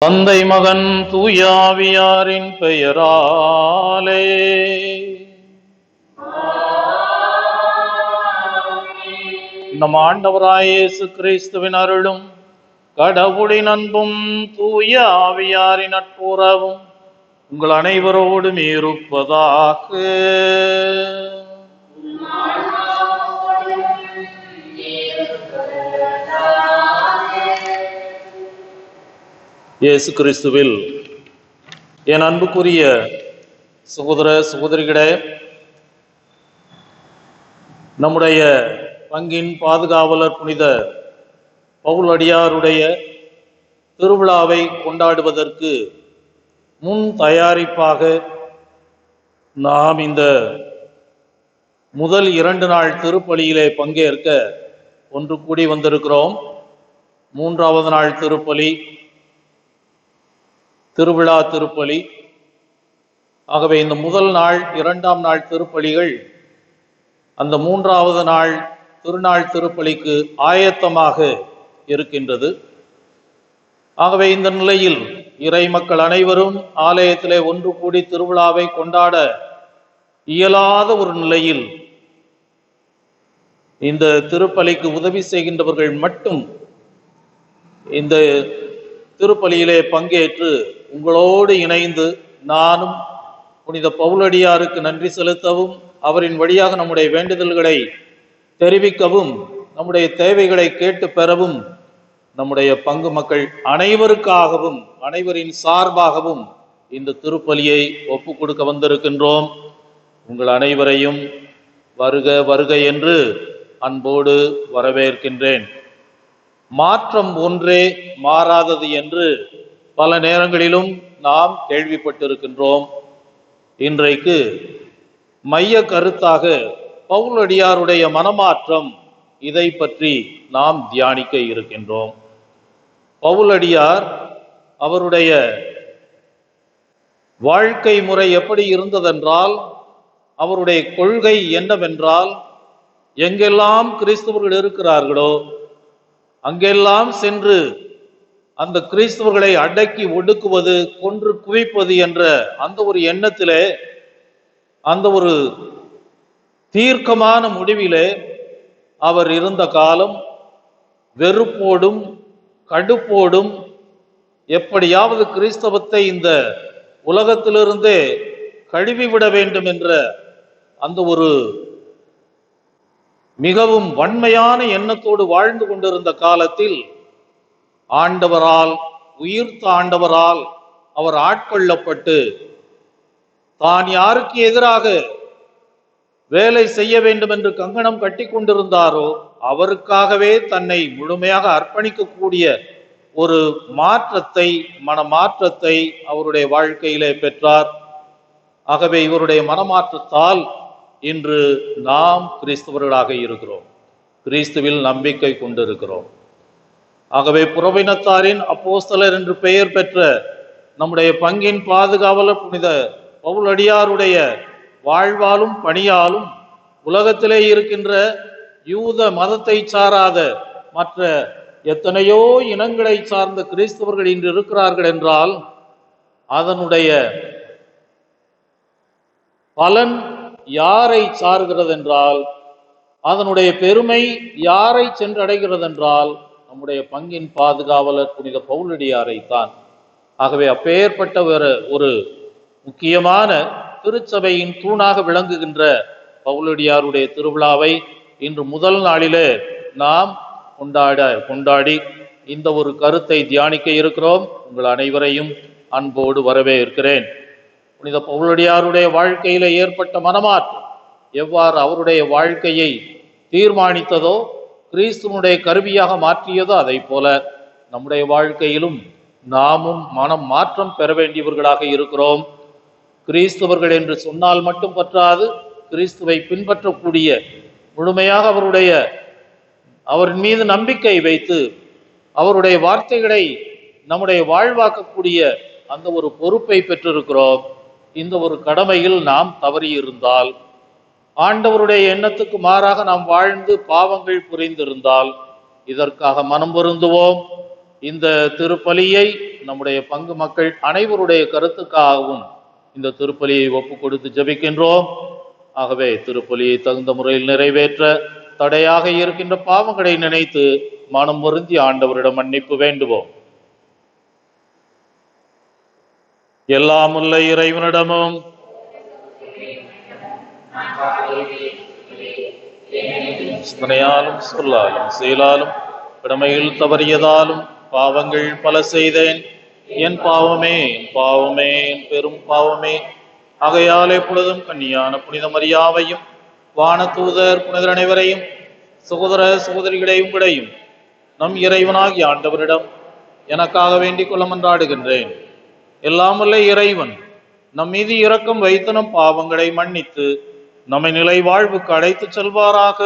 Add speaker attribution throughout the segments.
Speaker 1: தந்தை மகன் தூயாவியாரின் பெயராலே. நம் ஆண்டவராய் இயேசு கிறிஸ்துவின் அருளும் கடவுளின் அன்பும் தூய ஆவியாரின் நட்புறவும் உங்கள் அனைவரோடும் இருப்பதாக. இயேசு கிறிஸ்துவில் என் அன்புக்குரிய சகோதர சகோதரிகளே, நம்முடைய பங்கின் பாதுகாவலர் புனித பவுலடியாருடைய திருவிழாவை கொண்டாடுவதற்கு முன் தயாரிப்பாக நாம் இந்த முதல் 2 நாள் திருப்பலியிலே பங்கேற்க ஒன்று கூடி வந்திருக்கிறோம். 3வது நாள் திருப்பலி திருவிழா திருப்பலி. ஆகவே இந்த முதல் நாள் 2ஆம் நாள் திருப்பலிகள் அந்த 3வது நாள் திருநாள் திருப்பலிக்கு ஆயத்தமாக இருக்கின்றது. ஆகவே இந்த நிலையில் இறை மக்கள் அனைவரும் ஆலயத்திலே ஒன்று கூடி திருவிழாவை கொண்டாட இயலாத ஒரு நிலையில் இந்த திருப்பலிக்கு உதவி செய்கின்றவர்கள் மட்டும் இந்த திருப்பலியிலே பங்கேற்று உங்களோடு இணைந்து நானும் புனித பவுலடியாருக்கு நன்றி செலுத்தவும், அவரின் வழியாக நம்முடைய வேண்டுதல்களை தெரிவிக்கவும், நம்முடைய தேவைகளை கேட்டு பெறவும், நம்முடைய பங்கு மக்கள் அனைவருக்காகவும் அனைவரின் சார்பாகவும் இந்த திருப்பலியை ஒப்பு கொடுக்க வந்திருக்கின்றோம். உங்கள் அனைவரையும் வருக வருக என்று அன்போடு வரவேற்கின்றேன். மாற்றம் ஒன்றே மாறாதது என்று பல நேரங்களிலும் நாம் கேள்விப்பட்டிருக்கின்றோம். இன்றைக்கு மைய கருத்தாக பவுலடியாருடைய மனமாற்றம், இதை பற்றி நாம் தியானிக்க இருக்கின்றோம். பவுலடியார் அவருடைய வாழ்க்கை முறை எப்படி இருந்ததென்றால், அவருடைய கொள்கை என்னவென்றால், எங்கெல்லாம் கிறிஸ்தவர்கள் இருக்கிறார்களோ அங்கெல்லாம் சென்று அந்த கிறிஸ்தவர்களை அடக்கி ஒடுக்குவது, கொன்று குவிப்பது என்ற அந்த ஒரு எண்ணத்திலே, அந்த ஒரு தீர்க்கமான முடிவிலே அவர் இருந்த காலம் வெறுப்போடும் கடுப்போடும் எப்படியாவது கிறிஸ்தவத்தை இந்த உலகத்திலிருந்தே கழுவிவிட வேண்டும் என்ற அந்த ஒரு மிகவும் வன்மையான எண்ணத்தோடு வாழ்ந்து கொண்டிருந்த காலத்தில் ஆண்டவரால், உயிர்த்த ஆண்டவரால் அவர் ஆட்கொள்ளப்பட்டு, தான் யாருக்கு எதிராக வேலை செய்ய வேண்டும் என்று கங்கணம் கட்டி கொண்டிருந்தாரோ அவருக்காகவே தன்னை முழுமையாக அர்ப்பணிக்கக்கூடிய ஒரு மாற்றத்தை, மனமாற்றத்தை அவருடைய வாழ்க்கையிலே பெற்றார். ஆகவே இவருடைய மனமாற்றத்தால் இன்று நாம் கிறிஸ்தவர்களாக இருக்கிறோம், கிறிஸ்துவில் நம்பிக்கை கொண்டிருக்கிறோம். ஆகவே புறவினத்தாரின் அப்போஸ்தலர் என்று பெயர் பெற்ற நம்முடைய பங்கின் பாதுகாவலர் புனித பவுலடியாருடைய வாழ்வாலும் பணியாலும் உலகத்திலே இருக்கின்ற யூத மதத்தை சாராத மற்ற எத்தனையோ இனங்களை சார்ந்த கிறிஸ்தவர்கள் இன்று இருக்கிறார்கள் என்றால் அதனுடைய பலன் யாரை சார்கிறது என்றால், அதனுடைய பெருமை யாரை சென்றடைகிறது என்றால், நம்முடைய பங்கின் பாதுகாவலர் புனித பவுலடியாரைத்தான். ஆகவே அப்பேற்பட்ட ஒரு முக்கியமான திருச்சபையின் தூணாக விளங்குகின்ற பவுலடியாருடைய திருவிழாவை இன்று முதல் நாளிலே நாம் கொண்டாடி இந்த ஒரு கருத்தை தியானிக்க இருக்கிறோம். உங்கள் அனைவரையும் அன்போடு வரவேற்கிறேன். புனித பவுலடியாருடைய வாழ்க்கையில ஏற்பட்ட மனமாற்றம் எவ்வாறு அவருடைய வாழ்க்கையை தீர்மானித்ததோ, கிறிஸ்துவனுடைய கருவியாக மாற்றியதோ, அதை போல நம்முடைய வாழ்க்கையிலும் நாமும் மனம் மாற்றம் பெற வேண்டியவர்களாக இருக்கிறோம். கிறிஸ்தவர்கள் என்று சொன்னால் மட்டும் பற்றாது, கிறிஸ்துவை பின்பற்றக்கூடிய முழுமையாக அவரின் மீது நம்பிக்கை வைத்து அவருடைய வார்த்தைகளை நம்முடைய வாழ்வாக்கக்கூடிய அந்த ஒரு பொறுப்பை பெற்றிருக்கிறோம். இந்த ஒரு கடமையில் நாம் தவறியிருந்தால், ஆண்டவருடைய எண்ணத்துக்கு மாறாக நாம் வாழ்ந்து பாவங்கள் புரிந்திருந்தால் இதற்காக மனம் வருந்துவோம். இந்த திருப்பலியை நம்முடைய பங்கு மக்கள் அனைவருடைய கருத்துக்காகவும் இந்த திருப்பலியை ஒப்பு கொடுத்து ஜெபிக்கின்றோம். ஆகவே திருப்பலியை தகுந்த முறையில் நிறைவேற்ற தடையாக இருக்கின்ற பாவங்களை நினைத்து மனம் வருந்தி ஆண்டவரிடம் மன்னிப்பு வேண்டுவோம். எல்லாமுள்ள இறைவனிடமும் சிந்தனையாலும் சொல்லாலும் செயலாலும் கடமையில் தவறியதாலும் பாவங்கள் பல செய்தேன். என் பாவமே, என் பாவமே, என் பெரும் பாவமே. ஆகையால் எப்பொழுதும் கன்னியான புனித மரியாவையும் வானதூதர் புனிதர் அனைவரையும் சகோதர சகோதரிகளையும் விடையும் நம் இறைவனாகிய ஆண்டவரிடம் எனக்காக வேண்டிக் கொள்ள மன்றாடுகின்றேன். எல்லாமுள்ள இறைவன் நம் மீது இரக்கம் வைத்து நம் பாவங்களை மன்னித்து நம்மை நிலை வாழ்வுக்கு அழைத்து செல்வாராக.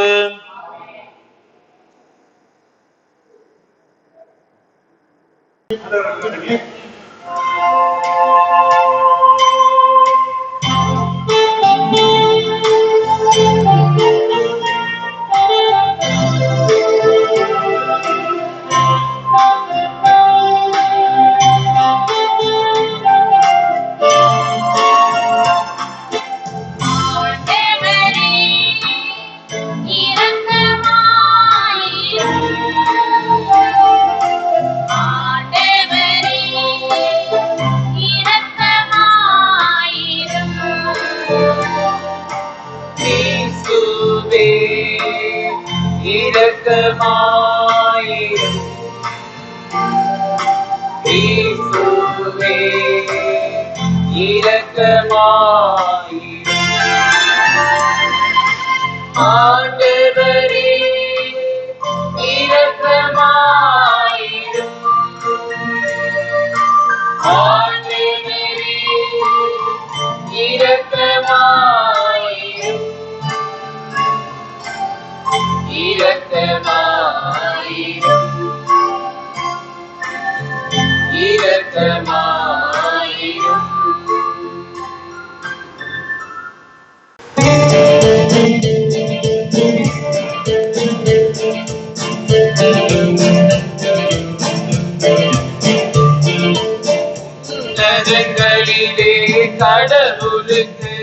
Speaker 2: கடவுளுக்கு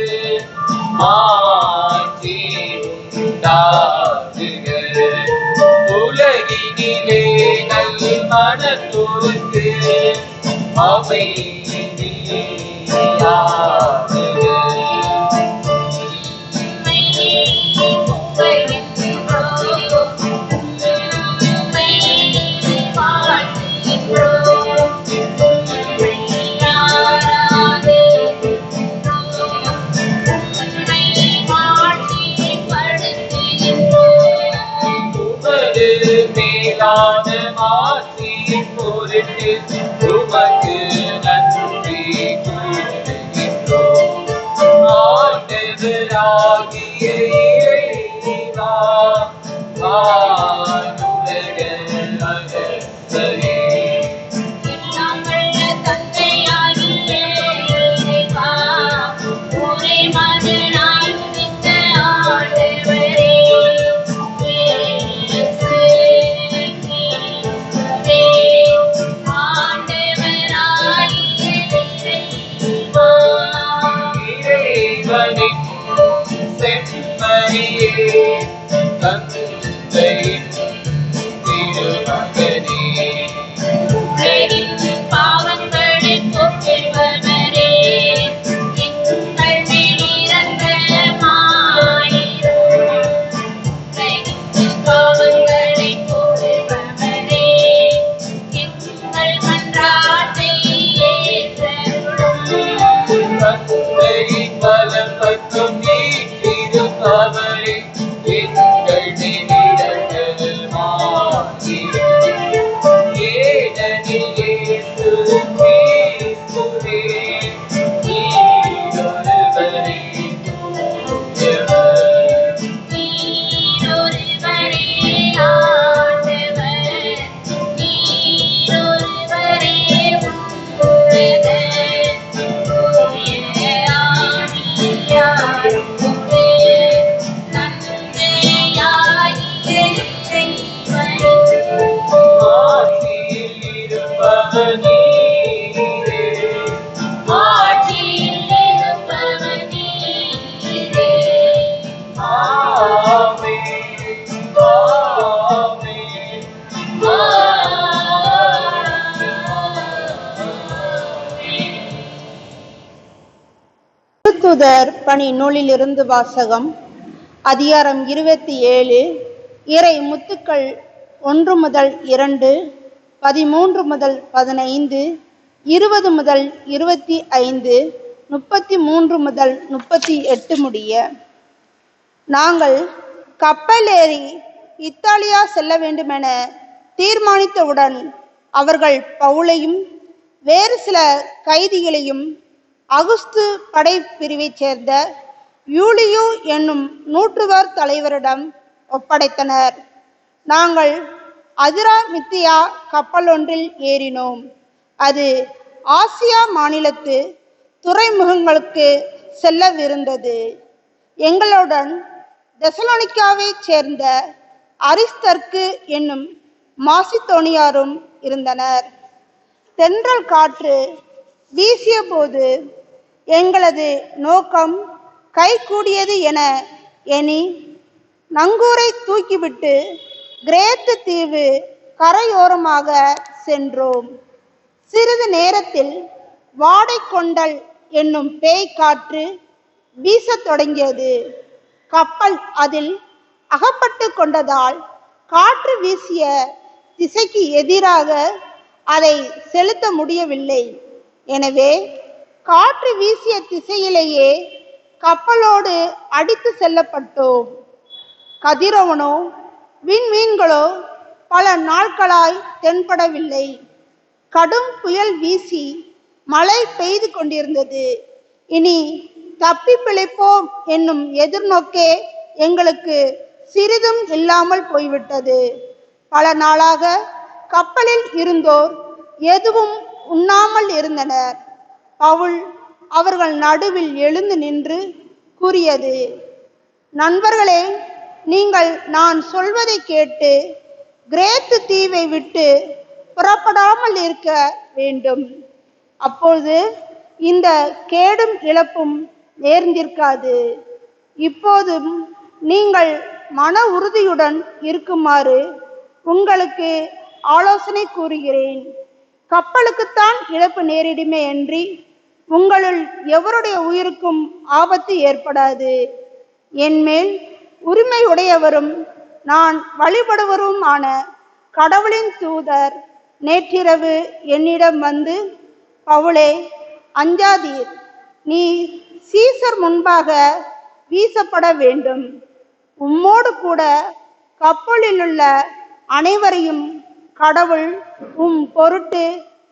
Speaker 2: மாற்றி உண்டாகுக. உலகினிலே நல் மனத்தோர்க்கு அமைதியாகுக. உமக்கு நன்றி கூறுகின்றோம். ஆண்டவராகிய இறைவா, வானுலக அரசரே, தந்தையின் திருமகனே
Speaker 3: உலகின் பாவங்களை போக்குபவரே, எங்கள் மேல் இரக்கமாயிரும். உலகின் பாவங்களை போக்குபவரே, எங்கள் மன்றாட்டை ஏற்றருளும்.
Speaker 2: தந்தையின் வலம் பக்கம் வீற்றிருப்பவரே, எங்கள் மேல் இரக்கமாயிரும். ஏனெனில் இயேசு கிறிஸ்துவே நீரொருவரே தூயவர்.
Speaker 3: நீரொருவரே ஆண்டவர், நீரொருவரே உன்னதர். தூய ஆவியாரோடு தந்தையாகிய இறைவன்
Speaker 2: ஆட்சியில் இருப்பவர் நீரே.
Speaker 3: ஆட்சியில் இருப்பவர் நீரே.
Speaker 2: ஆமென். ஆமென்.
Speaker 4: திருத்தூதர் பணி நூலிலிருந்து வாசகம். அதிகாரம் 27, இறை முத்துக்கள் 1 முதல் 2, 13 முதல் 15, 20 முதல் 25, 33 முதல் 38 முடிய. நாங்கள் கப்பலேறி இத்தாலியா செல்ல வேண்டுமென தீர்மானித்தவுடன் அவர்கள் பவுலையும் வேறு சில கைதிகளையும் அகுஸ்து படைப்பிரிவைச் சேர்ந்த யூலியு என்னும் நூற்றுவர் தலைவரிடம் ஒப்படைத்தனர். நாங்கள் அதிராமித்தியா கப்பல் ஒன்றில் ஏறினோம். அது ஆசியா மாநிலத்து துறைமுகங்களுக்கு செல்லவிருந்தது. எங்களுடன் தெசலோனிக்காவைச் சேர்ந்த அரிஸ்தர்க்கு என்னும் மாசிதோனியாரும் இருந்தனர். தென்றல் காற்று வீசிய போது எங்களது நோக்கம் கைகூடியது என எண்ணி நங்கூரை தூக்கிவிட்டு கிரேத்து தீவு கரையோரமாக சென்றோம். சிறிது நேரத்தில் வாடைக்கொண்டல் என்னும் பேய் காற்று வீசத் தொடங்கியது. கப்பல் அதில் அகப்பட்டு கொண்டதால் காற்று வீசிய திசைக்கு எதிராக அதை செலுத்த முடியவில்லை. எனவே காற்று வீசிய திசையிலேயே கப்பலோடு அடித்து செல்லப்பட்டோம். கதிரவனோ விண்மீன்களோ பல நாட்களாய் தென்படவில்லை. கடும் புயல் வீசி மழை பெய்து கொண்டிருந்தது. இனி தப்பி பிழைப்போம் என்னும் எதிர்நோக்கே எங்களுக்கு சிறிதும் இல்லாமல் போய்விட்டது. பல நாளாக கப்பலில் இருந்தோர் எதுவும் உண்ணாமல் இருந்தனர். பவுல் அவர்கள் நடுவில் எழுந்து நின்று கூறியது, நண்பர்களே, நீங்கள் நான் சொல்வதை கேட்டு கிரேத்து தீவை விட்டு புறப்படாமல் இருக்க வேண்டும். அப்போது இந்த கேடும் இழப்பும் நேர்ந்திருக்காது. இப்போதும் நீங்கள் மன உறுதியுடன் இருக்குமாறு உங்களுக்கு ஆலோசனை கூறுகிறேன். கப்பலுக்குத்தான் இழப்பு நேரிடுமே அன்றி உங்களுள் எவருடைய உயிருக்கும் ஆபத்து ஏற்படாது. என்மேல் உரிமை உடையவரும் நான் வழிபடுவருமான கடவுளின் தூதர் நேற்றிரவு என்னிடம் வந்து, பவுலே, அஞ்சாதீர், நீ சீசர் முன்பாக வீசப்பட வேண்டும். உம்மோடு கூட கப்பலிலுள்ள அனைவரையும் கடவுள் பொருட்டு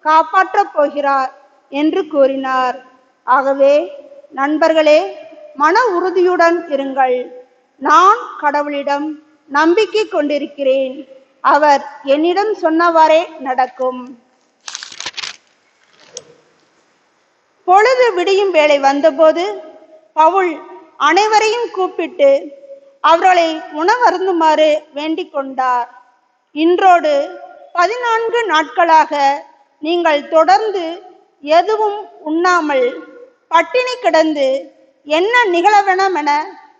Speaker 4: காப்பாற்றப் போகிறார் என்று கூறினார். ஆகவே நண்பர்களே, மன உறுதியுடன் இருங்கள். நான் கடவுளிடம் நம்பிக்கை கொண்டிருக்கிறேன். அவர் என்னிடம் சொன்னவாறே நடக்கும். பொழுது விடியும் வேளை வந்தபோது பவுல் அனைவரையும் கூப்பிட்டு அவர்களை உணவருந்துமாறு வேண்டிக் கொண்டார். இன்றோடு 14 நாட்களாக நீங்கள் தொடர்ந்து எதுவும் உண்ணாமல் பட்டினி கிடந்து என்ன நிகழவென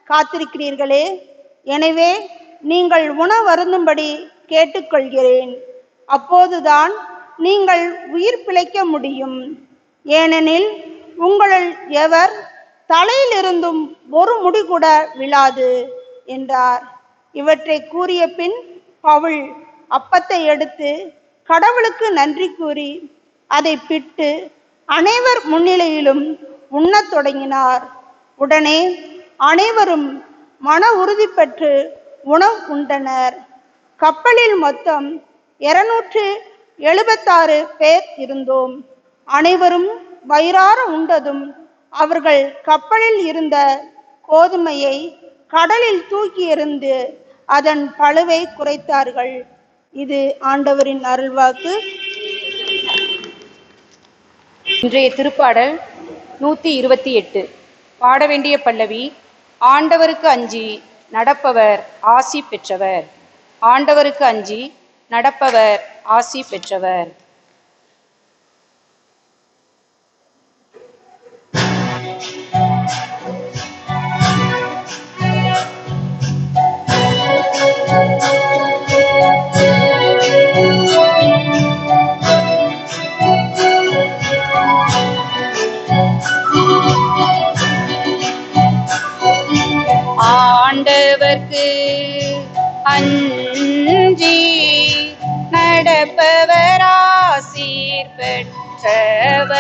Speaker 4: காத்திருக்கிறீர்களே. எனவே நீங்கள் உணவருந்தும்படி கேட்டுக்கொள்கிறேன். அப்போதுதான் நீங்கள் உயிர் பிழைக்க முடியும். ஏனெனில் உங்களுள் எவர் தலையிலிருந்தும் ஒரு முடி கூட விழாது என்றார். இவற்றை கூறிய பின் பவுல் அப்பத்தை எடுத்து கடவுளுக்கு நன்றி கூறி அதை பிட்டு அனைவர் முன்னிலையிலும் உண்ணத் தொடங்கினார். உடனே அனைவரும் மன உறுதி பெற்று உணவு உண்டனர். கப்பலில் மொத்தம் 276 பேர் இருந்தோம். அனைவரும் வயிறார உண்டதும் அவர்கள் கப்பலில் இருந்த கோதுமையை கடலில் தூக்கி எறிந்து அதன் பளுவை குறைத்தார்கள். இது ஆண்டவரின் அருள்வாக்கு.
Speaker 5: இன்றைய திருப்பாடல் 128. பாட வேண்டிய பல்லவி. ஆண்டவருக்கு அஞ்சி நடப்பவர் ஆசி பெற்றவர். ஆண்டவருக்கு அஞ்சி நடப்பவர் ஆசி பெற்றவர். ஆண்டவர்க்கு அஞ்சி நடப்பவர் ஆசீர் பெற்றவர்.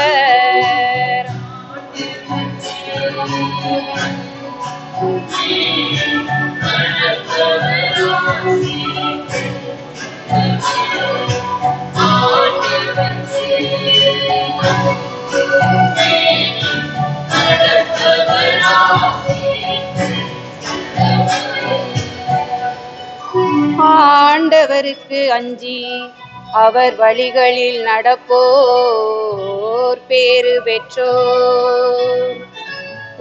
Speaker 5: ஆண்டவருக்கு அஞ்சி அவர் வழிகளில் நடப்போர் பேறு பெற்றோர்.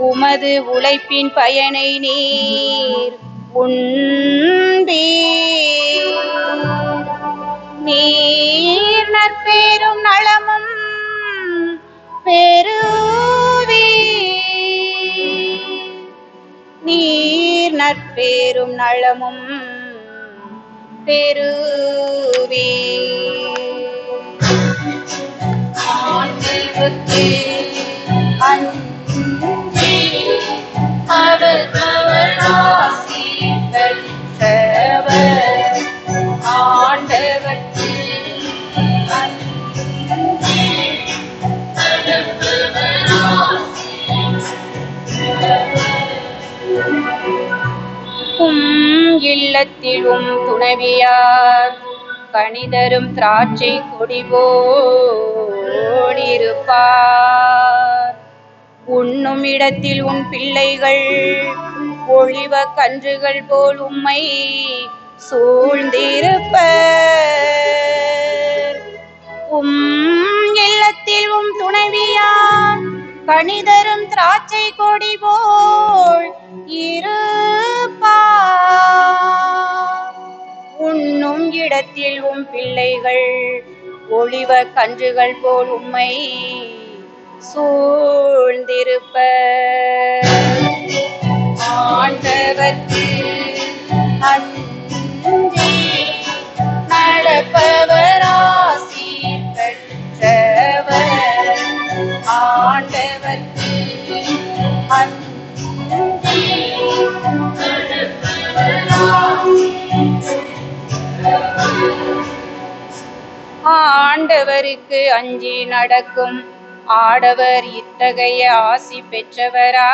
Speaker 5: உமது உழைப்பின் பயனை நீர் உண்பீர். நீர் நற்பேரும் நலமும் பெறுவீர். நீர் நற்பேரும் நலமும் பெறுவீர். ஆண்டவர்க்கு அஞ்சி அவர் ஆசி பெற்றவர். ஆண்டவர்க்கு அஞ்சி நடப்பவர் ஆசி இல்லத்திலும் துணைவியார் கனிதரும் திராட்சை கொடி போல் இருப்பார். உண்ணும் இடத்தில் உன் பிள்ளைகள் ஒளிவ கன்றுகள் போல் உம்மை சூழ்ந்திருப்பர். இல்லத்தில் துணைவியார் கனிதரும் திராட்சை கொடி போல் இருப்பார். உண்ணும் இடத்தில் பிள்ளைகள் ஒளிவ கன்றுகள் போல் உம்மை சூழ்ந்திருப்பர். ஆண்டவர்க்கு அஞ்சி நடப்பவர் ஆசி பெற்றவர். ஆண்டவர்க்கு அஞ்சி நடப்பவர் ஆசி. ஆண்டவருக்கு அஞ்சி நடக்கும் ஆடவர் இத்தகைய ஆசி பெற்றவராயிருப்பார்.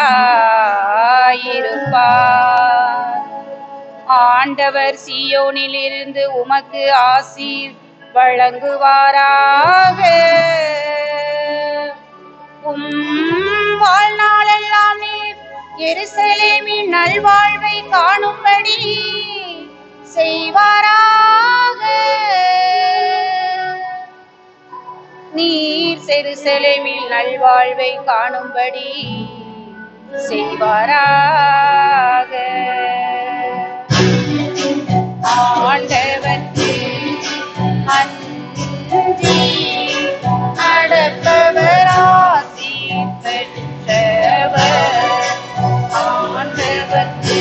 Speaker 5: ஆண்டவர் சீயோனில் இருந்து உமக்கு ஆசி வழங்குவாராக. வாழ்நாளெல்லாம் நீர் எருசலேமின் நல்வாழ்வை காணும்படி செய்வாராக. நீர் எருசலேமில் நல்வாழ்வை காணும்படி செய்வாராக. ஆண்டவர்க்கு அஞ்சி நடப்பவர் ஆசி பெற்றவர். ஆண்டவர்க்கு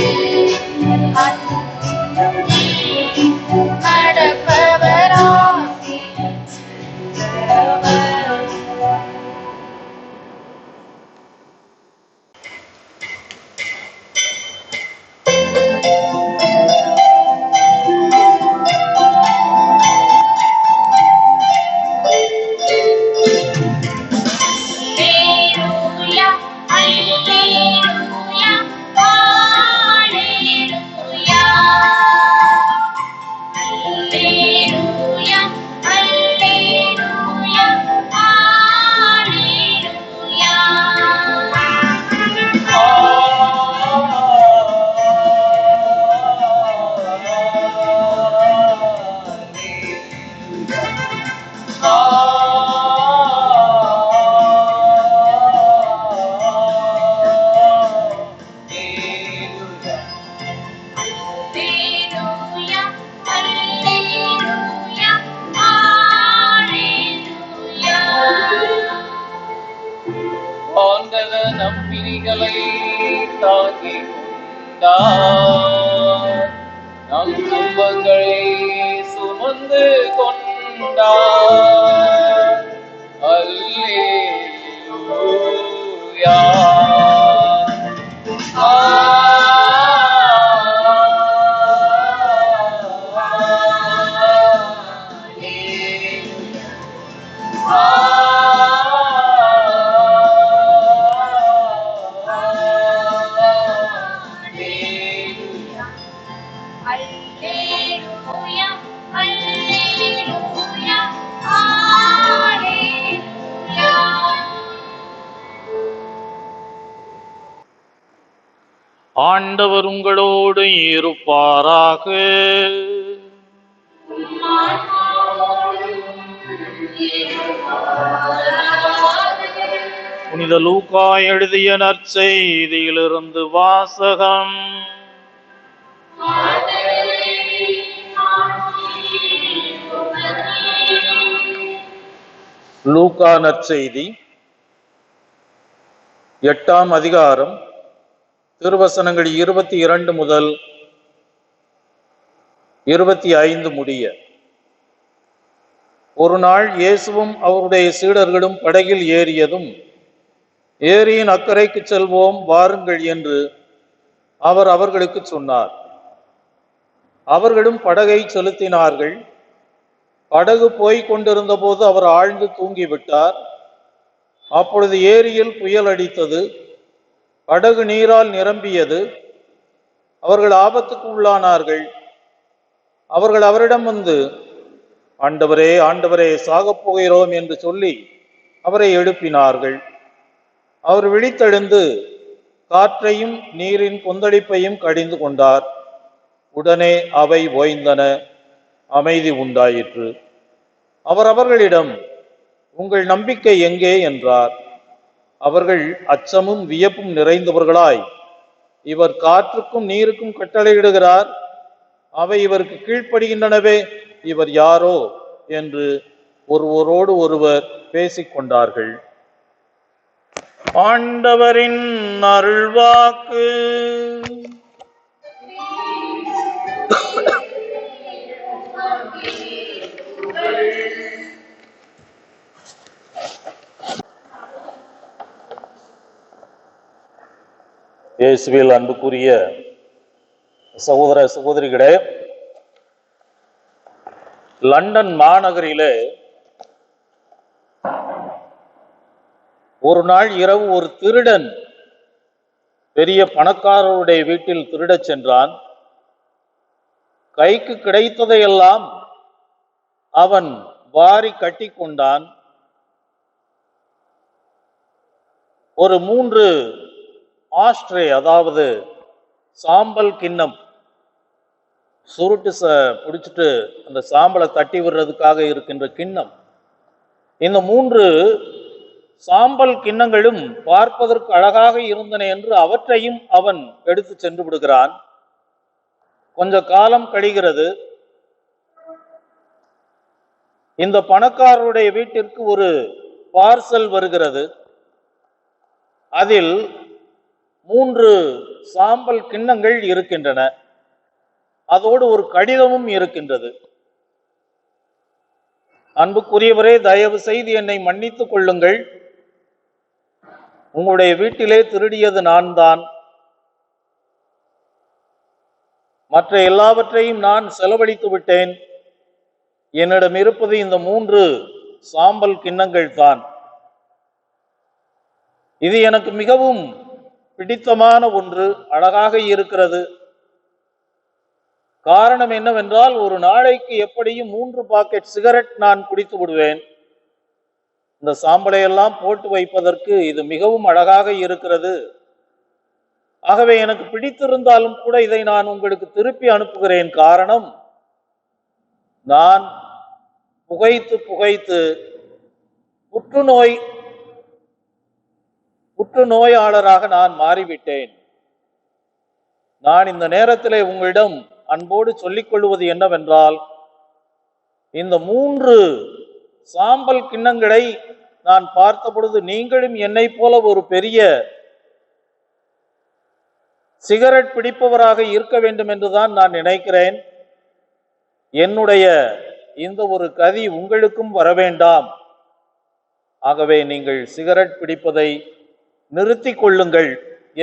Speaker 2: தாங்கி கொண்டார், நம் துன்பங்களை சுமந்து கொண்டார். அல்லேலூயா.
Speaker 3: அல்லேலூயா, அல்லேலூயா, அல்லேலூயா.
Speaker 1: ஆண்டவர் உங்களோடு இருப்பாராக. புனித லூக்கா எழுதிய நற்செய்தியிலிருந்து வாசகம். லூக்கா நற்செய்தி 8ஆம் அதிகாரம், திருவசனங்கள் 22 முதல் 25 முடிய. ஒரு நாள் இயேசுவும் அவருடைய சீடர்களும் படகில் ஏறியதும், ஏரியின் அக்கறைக்கு செல்வோம் வாருங்கள் என்று அவர் அவர்களுக்கு சொன்னார். அவர்களும் படகை செலுத்தினார்கள். படகு போய்க் கொண்டிருந்த போது அவர் ஆழ்ந்து தூங்கிவிட்டார். அப்பொழுது ஏரியில் புயல் அடித்தது. படகு நீரால் நிரம்பியது. அவர்கள் ஆபத்துக்கு உள்ளானார்கள். அவர்கள் அவரிடம் வந்து, ஆண்டவரே, ஆண்டவரே, சாகப் போகிறோம் என்று சொல்லி அவரை எழுப்பினார்கள். அவர் விழித்தெழுந்து காற்றையும் நீரின் கொந்தளிப்பையும் கடிந்து கொண்டார். உடனே அவை ஓய்ந்தன, அமைதி உண்டாயிற்று. அவர் அவர்களிடம், உங்கள் நம்பிக்கை எங்கே என்றார். அவர்கள் அச்சமும் வியப்பும் நிறைந்தவர்களாய், இவர் காற்றுக்கும் நீருக்கும் கட்டளையிடுகிறார், அவை இவருக்கு கீழ்ப்படுகின்றனவே, இவர் யாரோ என்று ஒருவரோடு ஒருவர் பேசிக்கொண்டார்கள். ஆண்டவரின் அருள்வாக்கு. இயேசுவில் அன்புக்குரிய சகோதர சகோதரிகளே, லண்டன் மாநகரிலே ஒரு நாள் இரவு ஒரு திருடன் பெரிய பணக்காரருடைய வீட்டில் திருடச் சென்றான். கைக்கு கிடைத்ததையெல்லாம் அவன் வாரி கட்டி கொண்டான். ஒரு 3 ஆஸ்ட்ரே, அதாவது சாம்பல் கிண்ணம், சுருட்டு பிடிச்சிட்டு அந்த சாம்பலை தட்டி விடுறதுக்காக இருக்கின்ற கிண்ணம், இந்த 3 சாம்பல் கிண்ணங்களும் பார்ப்பதற்கு அழகாக இருந்தன என்று அவற்றையும் அவன் எடுத்து சென்று விடுகிறான். கொஞ்ச காலம் கழிகிறது. இந்த பணக்காரருடைய வீட்டிற்கு ஒரு பார்சல் வருகிறது. அதில் 3 சாம்பல் கிண்ணங்கள் இருக்கின்றன. அதோடு ஒரு கடிதமும் இருக்கின்றது. அன்புக்குரியவரே, தயவு செய்து என்னை மன்னித்துக் கொள்ளுங்கள். உங்களுடைய வீட்டிலே திருடியது நான் தான். மற்ற எல்லாவற்றையும் நான் செலவழித்து விட்டேன். என்னிடம் இருப்பது இந்த 3 சாம்பல் கிண்ணங்கள் தான். இது எனக்கு மிகவும் பிடித்தமான ஒன்று, அழகாக இருக்கிறது. காரணம் என்னவென்றால், ஒரு நாளைக்கு எப்படியும் 3 பாக்கெட் சிகரெட் நான் குடித்து விடுவேன். இந்த சாம்பலை எல்லாம் போட்டு வைப்பதற்கு இது மிகவும் அழகாக இருக்கிறது. ஆகவே எனக்கு பிடித்திருந்தாலும் கூட இதை நான் உங்களுக்கு திருப்பி அனுப்புகிறேன். காரணம், நான் புகைத்து புகைத்து புற்றுநோயாளராக நான் மாறிவிட்டேன். நான் இந்த நேரத்திலே உங்களிடம் அன்போடு சொல்லிக் கொள்வது என்னவென்றால், இந்த 3 சாம்பல் கிண்ணங்களை நான் பார்த்த பொழுது நீங்களும் என்னை போல ஒரு பெரிய சிகரெட் பிடிப்பவராக இருக்க வேண்டும் என்றுதான் நான் நினைக்கிறேன். என்னுடைய இந்த ஒரு கதி உங்களுக்கும் வர வேண்டாம். ஆகவே நீங்கள் சிகரெட் பிடிப்பதை நிறுத்திக் கொள்ளுங்கள்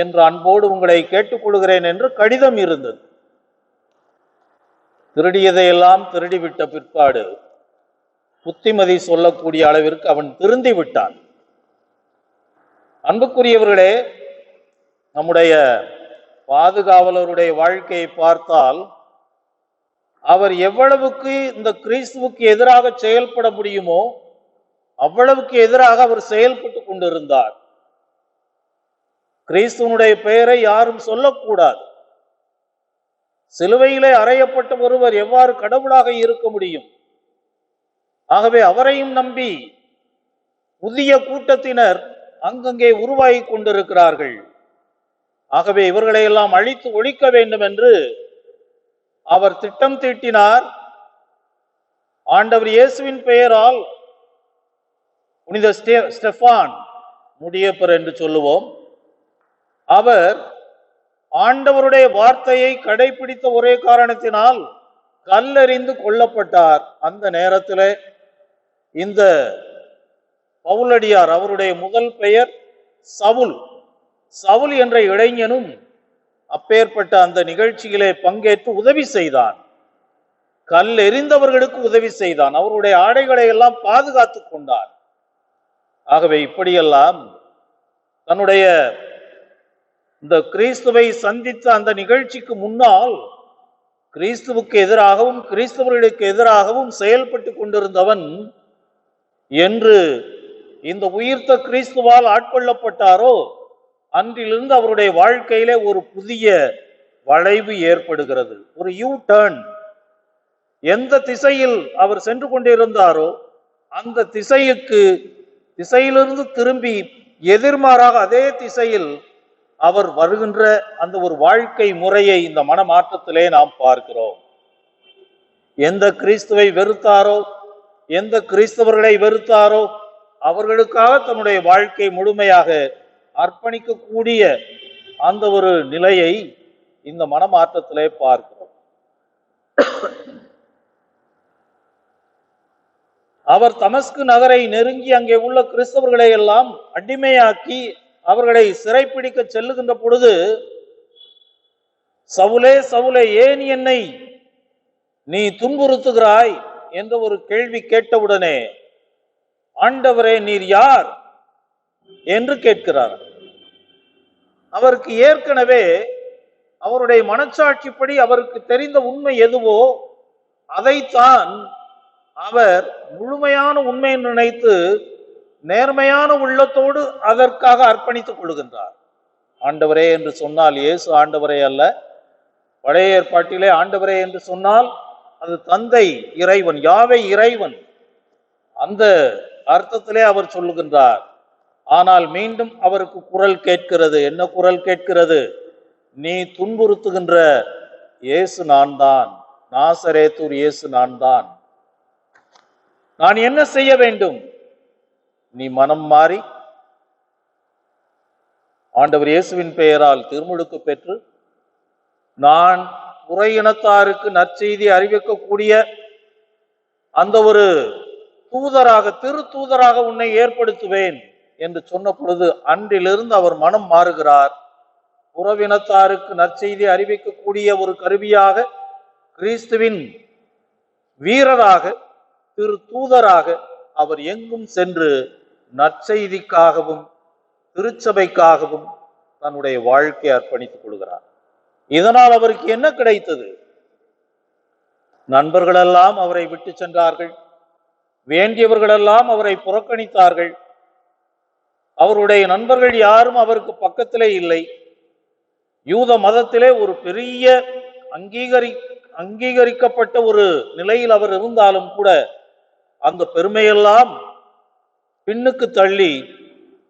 Speaker 1: என்று அன்போடு உங்களை கேட்டுக்கொள்கிறேன் என்று கடிதம் இருந்தது. திருடியதையெல்லாம் திருடிவிட்ட பிற்பாடு புத்திமதி சொல்லக்கூடிய அளவிற்கு அவன் திருந்தி விட்டான். அன்புக்குரியவர்களே, நம்முடைய பாதுகாவலருடைய வாழ்க்கையை பார்த்தால் அவர் எவ்வளவுக்கு இந்த கிறிஸ்துவுக்கு எதிராக செயல்பட முடியுமோ அவ்வளவுக்கு எதிராக அவர் செயல்பட்டு கொண்டிருந்தார். கிறிஸ்துவனுடைய பெயரை யாரும் சொல்லக்கூடாது. சிலுவையிலே அறையப்பட்ட ஒருவர் எவ்வாறு கடவுளாக இருக்க முடியும்? ஆகவே அவரையும் நம்பி புதிய கூட்டத்தினர் அங்கங்கே உருவாகி கொண்டிருக்கிறார்கள். ஆகவே இவர்களை எல்லாம் அழித்து ஒழிக்க வேண்டும் என்று அவர் திட்டம் தீட்டினார். ஆண்டவர் இயேசுவின் பெயரால் புனித ஸ்டெஃபான் முடியப்பர் என்று சொல்லுவோம், அவர் ஆண்டவருடைய வார்த்தையை கடைபிடித்த ஒரே காரணத்தினால் கல்லெறிந்து கொல்லப்பட்டார். அந்த நேரத்தில் இந்த பவுலடியார், அவருடைய முதல் பெயர் சவுல், சவுல் என்ற இளைஞனும் அப்பேற்பட்ட அந்த நிகழ்ச்சியிலே பங்கேற்று உதவி செய்தான். கல் எறிந்தவர்களுக்கு உதவி செய்தான். அவருடைய ஆடைகளை எல்லாம் பாதுகாத்து கொண்டான். ஆகவே இப்படியெல்லாம் தன்னுடைய இந்த கிறிஸ்துவை சந்தித்த அந்த நிகழ்ச்சிக்கு முன்னால் கிறிஸ்துவுக்கு எதிராகவும் கிறிஸ்தவர்களுக்கு எதிராகவும் செயல்பட்டு கொண்டிருந்தவன் என்று இந்த உயிர்த்த கிறிஸ்துவால் ஆட்கொள்ளப்பட்டாரோ அன்றிலிருந்து அவருடைய வாழ்க்கையிலே ஒரு புதிய வளைவு ஏற்படுகிறது, ஒரு யூ டர்ன். எந்த திசையில் அவர் சென்று கொண்டிருந்தாரோ அந்த திசையிலிருந்து திரும்பி எதிர்மாறாக அதே திசையில் அவர் வருகின்ற அந்த ஒரு வாழ்க்கை முறையை இந்த மனமாற்றத்திலே நாம் பார்க்கிறோம். எந்த கிறிஸ்துவை வெறுத்தாரோ, எந்த கிறிஸ்தவர்களை வெறுத்தாரோ அவர்களுக்காக தன்னுடைய வாழ்க்கை முழுமையாக அர்ப்பணிக்கக்கூடிய அந்த ஒரு நிலையை இந்த மனமாற்றத்திலே பார்க்கிறோம். அவர் தமஸ்கு நகரை நெருங்கி அங்கே உள்ள கிறிஸ்தவர்களை எல்லாம் அடிமையாக்கி அவர்களை சிறைப்பிடிக்க செல்லுகின்ற பொழுது, சவுலே சவுலே ஏன் என்னை நீ துன்புறுத்துகிறாய் என்ற ஒரு கேள்வி கேட்டவுடனே, ஆண்டவரே நீர் யார் என்று கேட்கிறார். அவருக்கு ஏற்கனவே அவருடைய மனச்சாட்சிப்படி அவருக்கு தெரிந்த உண்மை எதுவோ அதைத்தான் அவர் முழுமையான உண்மை நினைத்து நேர்மையான உள்ளத்தோடு அதற்காக அர்ப்பணித்துக் கொள்கின்றார். ஆண்டவரே என்று சொன்னால் இயேசு ஆண்டவரே அல்ல. பழைய ஏற்பாட்டிலே ஆண்டவரே என்று சொன்னால் அது தந்தை இறைவன், யாவை இறைவன், அந்த அர்த்தத்திலே அவர் சொல்லுகின்றார். ஆனால் மீண்டும் அவருக்கு குரல் கேட்கிறது. என்ன குரல் கேட்கிறது? நீ துன்புறுத்துகின்ற இயேசு நான் தான், நாசரேத்தூர் இயேசு நான் தான். நான் என்ன செய்ய வேண்டும்? நீ மனம் மாறி ஆண்டவர் இயேசுவின் பெயரால் திருமுழுக்கு பெற்று நான் புற இனத்தாருக்கு நற்செய்தி அறிவிக்கக்கூடிய அந்த ஒரு தூதராக, திரு தூதராக உன்னை ஏற்படுத்துவேன் என்று சொன்ன பொழுது அன்றிலிருந்து அவர் மனம் மாறுகிறார். புறவினத்தாருக்கு நற்செய்தி அறிவிக்கக்கூடிய ஒரு கருவியாக, கிறிஸ்துவின் வீரராக, திரு தூதராக அவர் எங்கும் சென்று நற்செய்திக்காகவும் திருச்சபைக்காகவும் தன்னுடைய வாழ்க்கையை அர்ப்பணித்துக் கொள்கிறார். இதனால் அவருக்கு என்ன கிடைத்தது? நண்பர்களெல்லாம் அவரை விட்டு சென்றார்கள், வேண்டியவர்களெல்லாம் அவரை புறக்கணித்தார்கள். அவருடைய நண்பர்கள் யாரும் அவருக்கு பக்கத்திலே இல்லை. யூத மதத்திலே ஒரு பெரிய அங்கீகரிக்கப்பட்ட ஒரு நிலையில் அவர் இருந்தாலும் கூட அந்த பெருமையெல்லாம் பின்னுக்கு தள்ளி,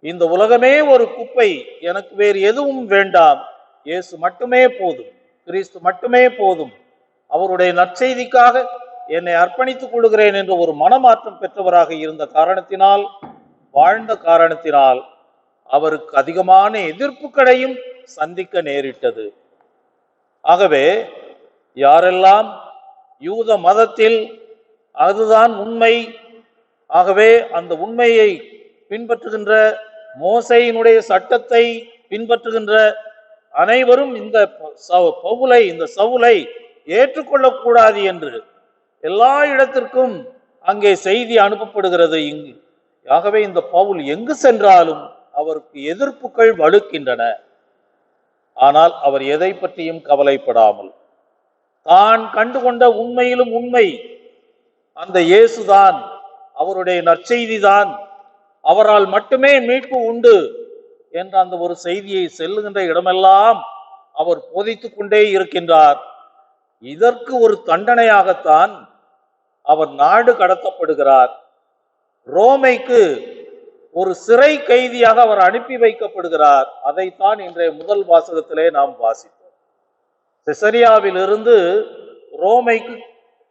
Speaker 1: இந்த உலகமே ஒரு குப்பை, எனக்கு வேறு எதுவும் வேண்டாம், இயேசு மட்டுமே போதும், கிறிஸ்து மட்டுமே போதும், அவருடைய நற்செய்திக்காக என்னை அர்ப்பணித்துக் கொள்கிறேன் என்ற ஒரு மனமாற்றம் பெற்றவராக இருந்த காரணத்தினால், வாழ்ந்த காரணத்தினால் அவருக்கு அதிகமான எதிர்ப்புகளையும் சந்திக்க நேரிட்டது. ஆகவே யாரெல்லாம் யூத மதத்தில் அதுதான் உண்மை, ஆகவே அந்த உண்மையை பின்பற்றுகின்ற மோசையினுடைய சட்டத்தை பின்பற்றுகின்ற அனைவரும் இந்த பவுலை இந்த சவுலை ஏற்றுக்கொள்ளக்கூடாது என்று எல்லா இடத்திற்கும் அங்கே செய்தி அனுப்பப்படுகிறது. இங்கு ஆகவே இந்த பவுல் எங்கு சென்றாலும் அவருக்கு எதிர்ப்புகள் வலுக்கின்றன. ஆனால் அவர் எதை பற்றியும் கவலைப்படாமல் தான் கண்டுகொண்ட உண்மையிலும் உண்மை அந்த இயேசுதான், அவருடைய நற்செய்தி தான், அவரால் மட்டுமே மீட்பு உண்டு என்ற அந்த ஒரு செய்தியை செல்லுகின்ற இடமெல்லாம் அவர் போதித்துக் கொண்டே இருக்கின்றார். இதற்கு ஒரு தண்டனையாகத்தான் அவர் நாடு கடத்தப்படுகிறார். ரோமைக்கு ஒரு சிறை கைதியாக அவர் அனுப்பி வைக்கப்படுகிறார். அதைத்தான் இன்றைய முதல் வாசகத்திலே நாம் வாசித்தோம். செசரியாவிலிருந்து ரோமைக்கு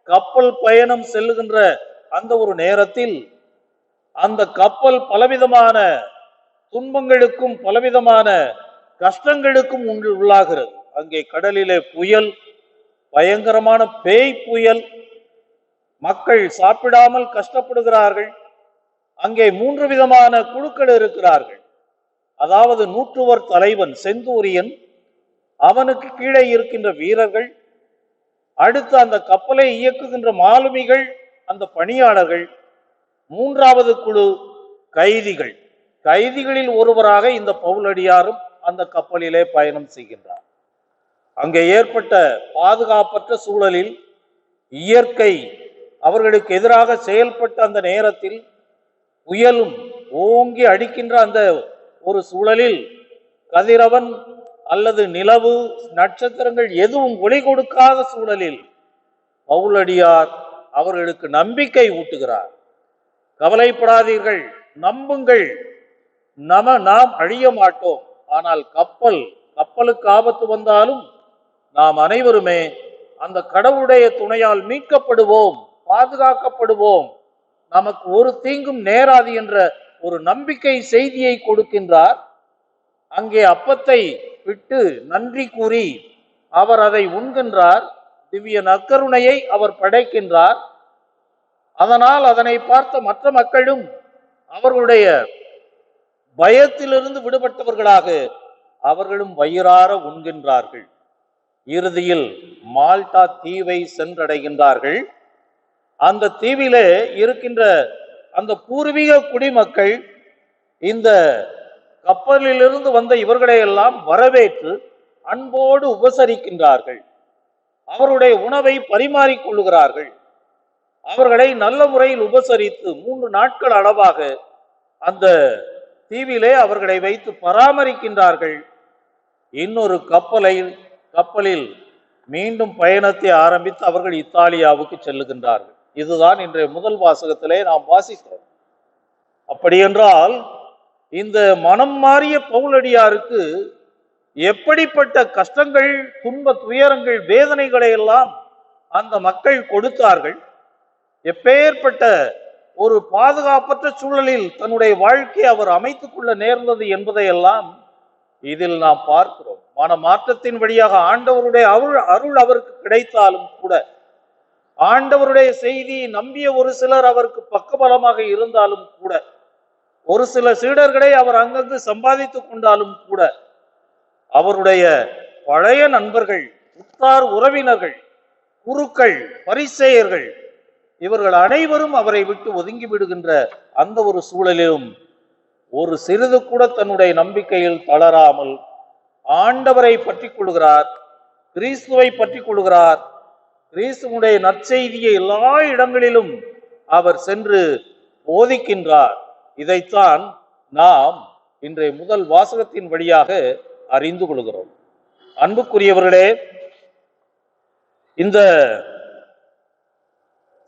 Speaker 1: கப்பல் பயணம் செல்லுகின்ற அந்த ஒரு நேரத்தில் அந்த கப்பல் பலவிதமான துன்பங்களுக்கும் பலவிதமான கஷ்டங்களுக்கும் உள்ளாகிறது. அங்கே கடலிலே புயல், பயங்கரமான பேய் புயல், மக்கள் சாப்பிடாமல் கஷ்டப்படுகிறார்கள். அங்கே 3 விதமான குழுக்கள் இருக்கிறார்கள். அதாவது நூற்றுவர் தலைவன் செந்தூரியன், அவனுக்கு கீழே இருக்கின்ற வீரர்கள், அடுத்து அந்த கப்பலை இயக்குகின்ற மாலுமிகள், அந்த பணியாளர்கள், 3வது குழு கைதிகள். கைதிகளில் ஒருவராக இந்த பவுலடியாரும் அந்த கப்பலிலே பயணம் செய்கின்றார். அங்கே ஏற்பட்ட பாதுகாப்பற்ற சூழலில் இயற்கை அவர்களுக்கு எதிராக செயல்பட்ட அந்த நேரத்தில் புயலும் ஓங்கி அடிக்கின்ற அந்த ஒரு சூழலில் கதிரவன் அல்லது நிலவு நட்சத்திரங்கள் எதுவும் ஒளி கொடுக்காத சூழலில் பவுலடியார் அவர்களுக்கு நம்பிக்கை ஊட்டுகிறார். கவலைப்படாதீர்கள், நம்புங்கள், நாம் அழிய மாட்டோம். ஆனால் கப்பலுக்கு ஆபத்து வந்தாலும் நாம் அனைவருமே அந்த கடவுளுடைய துணையால் மீட்கப்படுவோம், பாதுகாக்கப்படுவோம், நமக்கு ஒரு தீங்கும் நேராது என்ற ஒரு நம்பிக்கை செய்தியை கொடுக்கின்றார். அங்கே அப்பத்தை விட்டு நன்றி கூறி அவர் அதை உண்கின்றார். திவ்ய நற்கருணையை அவர் படைக்கின்றார். அதனால் அதனை பார்த்த மற்ற மக்களும் அவர்களுடைய பயத்திலிருந்து விடுபட்டவர்களாக அவர்களும் வயிறார உண்கின்றார்கள். இறுதியில் மால்டா தீவை சென்றடைகின்றார்கள். அந்த தீவிலே இருக்கின்ற அந்த பூர்வீக குடிமக்கள் இந்த கப்பலிலிருந்து வந்த இவர்களை எல்லாம் வரவேற்று அன்போடு உபசரிக்கின்றார்கள். அவருடைய உணவை பரிமாறிக்கொள்ளுகிறார்கள். அவர்களை நல்ல முறையில் உபசரித்து 3 நாட்கள் அளவாக அந்த தீவிலே அவர்களை வைத்து பராமரிக்கின்றார்கள். இன்னொரு கப்பலில் மீண்டும் பயணத்தை ஆரம்பித்து அவர்கள் இத்தாலியாவுக்கு செல்லுகின்றார்கள். இதுதான் இன்றைய முதல் வாசகத்திலே நாம் வாசித்தோம். அப்படியென்றால் இந்த மனம் மாறிய பவுலடியாருக்கு எப்படிப்பட்ட கஷ்டங்கள், துன்ப துயரங்கள், வேதனைகளை எல்லாம் அந்த மக்கள் கொடுத்தார்கள், எப்பேற்பட்ட ஒரு பாதுகாப்பற்ற சூழலில் தன்னுடைய வாழ்க்கையை அவர் அமைத்துக் கொள்ள நேர்ந்தது என்பதையெல்லாம் இதில் நாம் பார்க்கிறோம். மன மாற்றத்தின் வழியாக ஆண்டவருடைய அருள் அவருக்கு கிடைத்தாலும் கூட, ஆண்டவருடைய செய்தியை நம்பிய ஒரு சிலர் அவருக்கு பக்கபலமாக இருந்தாலும் கூட, ஒரு சில சீடர்களை அவர் அங்கங்கு சம்பாதித்துக் கொண்டாலும் கூட, அவருடைய பழைய நண்பர்கள், உற்றார் உறவினர்கள், குருக்கள், பரிசேயர்கள், இவர்கள் அனைவரும் அவரை விட்டு ஒதுங்கி விடுகின்ற அந்த ஒரு சூழலிலும் ஒரு சிறிது கூட தன்னுடைய நம்பிக்கையில் தளராமல் ஆண்டவரை பற்றி கொள்கிறார், கிறிஸ்துவை பற்றி கொள்கிறார். கிறிஸ்துவுடைய நற்செய்தியை எல்லா இடங்களிலும் அவர் சென்று போதிக்கின்றார். இதைத்தான் நாம் இன்றைய முதல் வாசகத்தின் வழியாக அறிந்து கொள்கிறோம். அன்புக்குரியவர்களே, இந்த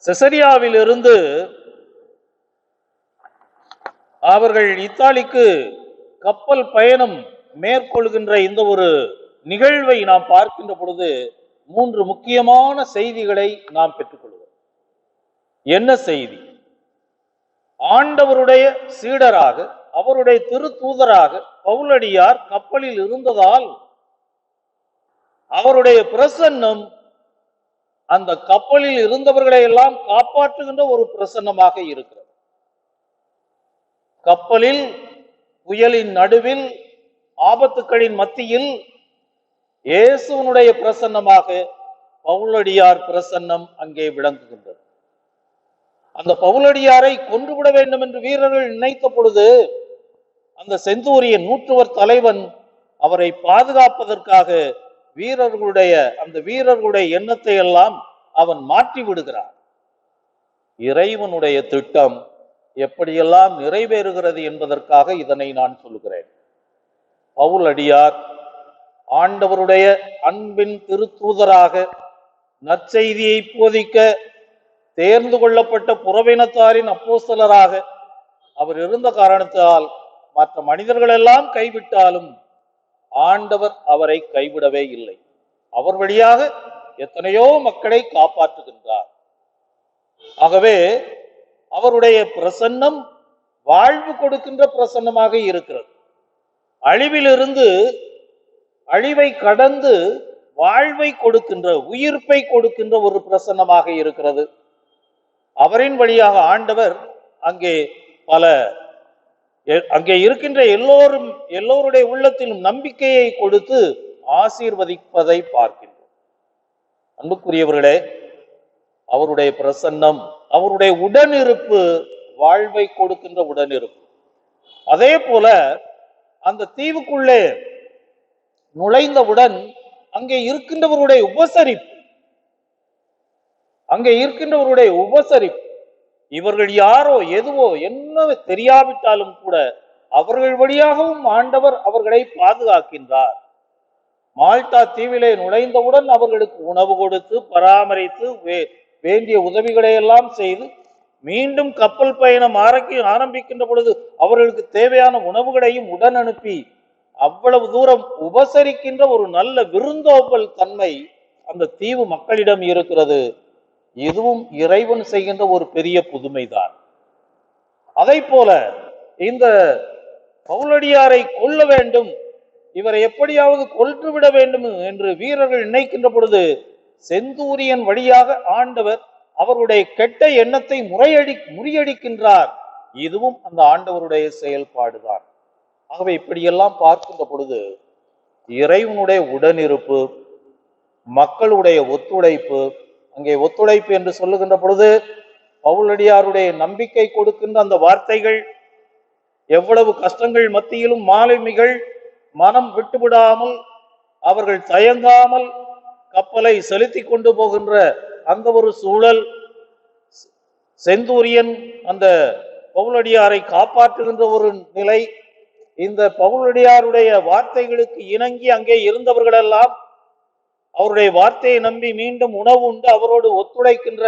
Speaker 1: செசரியாவிலிருந்து அவர்கள் இத்தாலிக்கு கப்பல் பயணம் மேற்கொள்கின்ற இந்த ஒரு நிகழ்வை நாம் பார்க்கின்ற பொழுது 3 முக்கியமான செய்திகளை நாம் பெற்றுக்கொள்வோம். என்ன செய்தி? ஆண்டவருடைய சீடராக அவருடைய திருத்தூதராக பவுலடியார் கப்பலில் இருந்ததால் அவருடைய பிரசன்னம் அந்த கப்பலில் இருந்தவர்களை எல்லாம் காப்பாற்றுகின்ற ஒரு பிரசன்னமாக இருக்கிறது. கப்பலில் புயலின் நடுவில் ஆபத்துக்களின் மத்தியில் இயேசுவனுடைய பிரசன்னமாக பவுலடியார் பிரசன்னம் அங்கே விளங்குகின்றது. அந்த பவுலடியாரை கொன்றுவிட வேண்டும் என்று வீரர்கள் நினைத்த பொழுது அந்த செந்தூரியன் நூற்றுவர் தலைவன் அவரை பாதுகாப்பதற்காக வீரர்களுடைய எண்ணத்தை எல்லாம் அவன் மாற்றி விடுகிறான். இறைவனுடைய திட்டம் எப்படியெல்லாம் நிறைவேறுகிறது என்பதற்காக இதனை நான் சொல்கிறேன். பவுலடியார் ஆண்டவருடைய அன்பின் திருத்தூதராக நற்செய்தியை போதிக்க தேர்ந்து கொள்ளப்பட்ட புறவினத்தாரின் அப்போஸ்தலராக அவர் இருந்த காரணத்தால் மற்ற மனிதர்கள் எல்லாம் கைவிட்டாலும் ஆண்டவர் அவரை கைவிடவே இல்லை. அவர் வழியாக எத்தனையோ மக்களை காப்பாற்றுகின்றார். ஆகவே அவருடைய பிரசன்னம் வாழ்வு கொடுக்கின்ற பிரசன்னமாக இருக்கிறது. அழிவிலிருந்து அழிவை கடந்து வாழ்வை கொடுக்கின்ற, உயிர்ப்பை கொடுக்கின்ற ஒரு பிரசன்னமாக இருக்கிறது. அவரின் வழியாக ஆண்டவர் அங்கே இருக்கின்ற எல்லோருடைய உள்ளத்திலும் நம்பிக்கையை கொடுத்து ஆசீர்வதிப்பதை பார்க்கின்றோம். அன்புக்குரியவர்களே, அவருடைய பிரசன்னம், அவருடைய உடனிருப்பு வாழ்வை கொடுக்கின்ற உடனிருப்பு. அதே போல அந்த தீவுக்குள்ளே நுழைந்தவுடன் அங்கே இருக்கின்றவருடைய உபசரிப்பு, இவர்கள் யாரோ எதுவோ என்ன தெரியாவிட்டாலும் கூட அவர்கள் வழியாகவும் ஆண்டவர் அவர்களை பாதுகாக்கின்றார். மால்டா தீவிலே நுழைந்தவுடன் அவர்களுக்கு உணவு கொடுத்து பராமரித்து வேண்டிய உதவிகளை எல்லாம் செய்து மீண்டும் கப்பல் பயணம் ஆரம்பிக்கின்ற பொழுது அவர்களுக்கு தேவையான உணவுகளையும் உடன் அனுப்பி அவ்வளவு தூரம் உபசரிக்கின்ற ஒரு நல்ல விருந்தோம்பல் தன்மை அந்த தீவு மக்களிடம் இருக்கிறது. இதுவும் இறைவன் செய்கின்ற ஒரு பெரிய புதுமைதான். அதை போல இந்த பவுலடியாரை கொல்ல வேண்டும், இவரை எப்படியாவது கொன்றுவிட வேண்டும் என்று வீரர்கள் நினைக்கின்ற பொழுது செந்தூரியன் வழியாக ஆண்டவர் அவருடைய கெட்ட எண்ணத்தை முறியடிக்கின்றார். இதுவும் அந்த ஆண்டவருடைய செயல்பாடுதான். ஆகவே இப்படியெல்லாம் பார்க்கின்ற பொழுது இறைவனுடைய உடனிருப்பு, மக்களுடைய ஒத்துழைப்பு, அங்கே ஒத்துழைப்பு என்று சொல்லுகின்ற பொழுது பவுலடியாருடைய நம்பிக்கை கொடுக்கின்ற அந்த வார்த்தைகள், எவ்வளவு கஷ்டங்கள் மத்தியிலும் மாலுமிகள் மனம் விட்டுவிடாமல் அவர்கள் தயங்காமல் கப்பலை செலுத்தி கொண்டு போகின்ற அந்த ஒரு சூழல், செந்தூரியன் அந்த பவுலடியாரை காப்பாற்றுகின்ற ஒரு நிலை, இந்த பவுலடியாருடைய வார்த்தைகளுக்கு இணங்கி அங்கே இருந்தவர்கள் எல்லாம் அவருடைய வார்த்தையை நம்பி மீண்டும் உணவு உண்டு அவரோடு ஒத்துழைக்கின்ற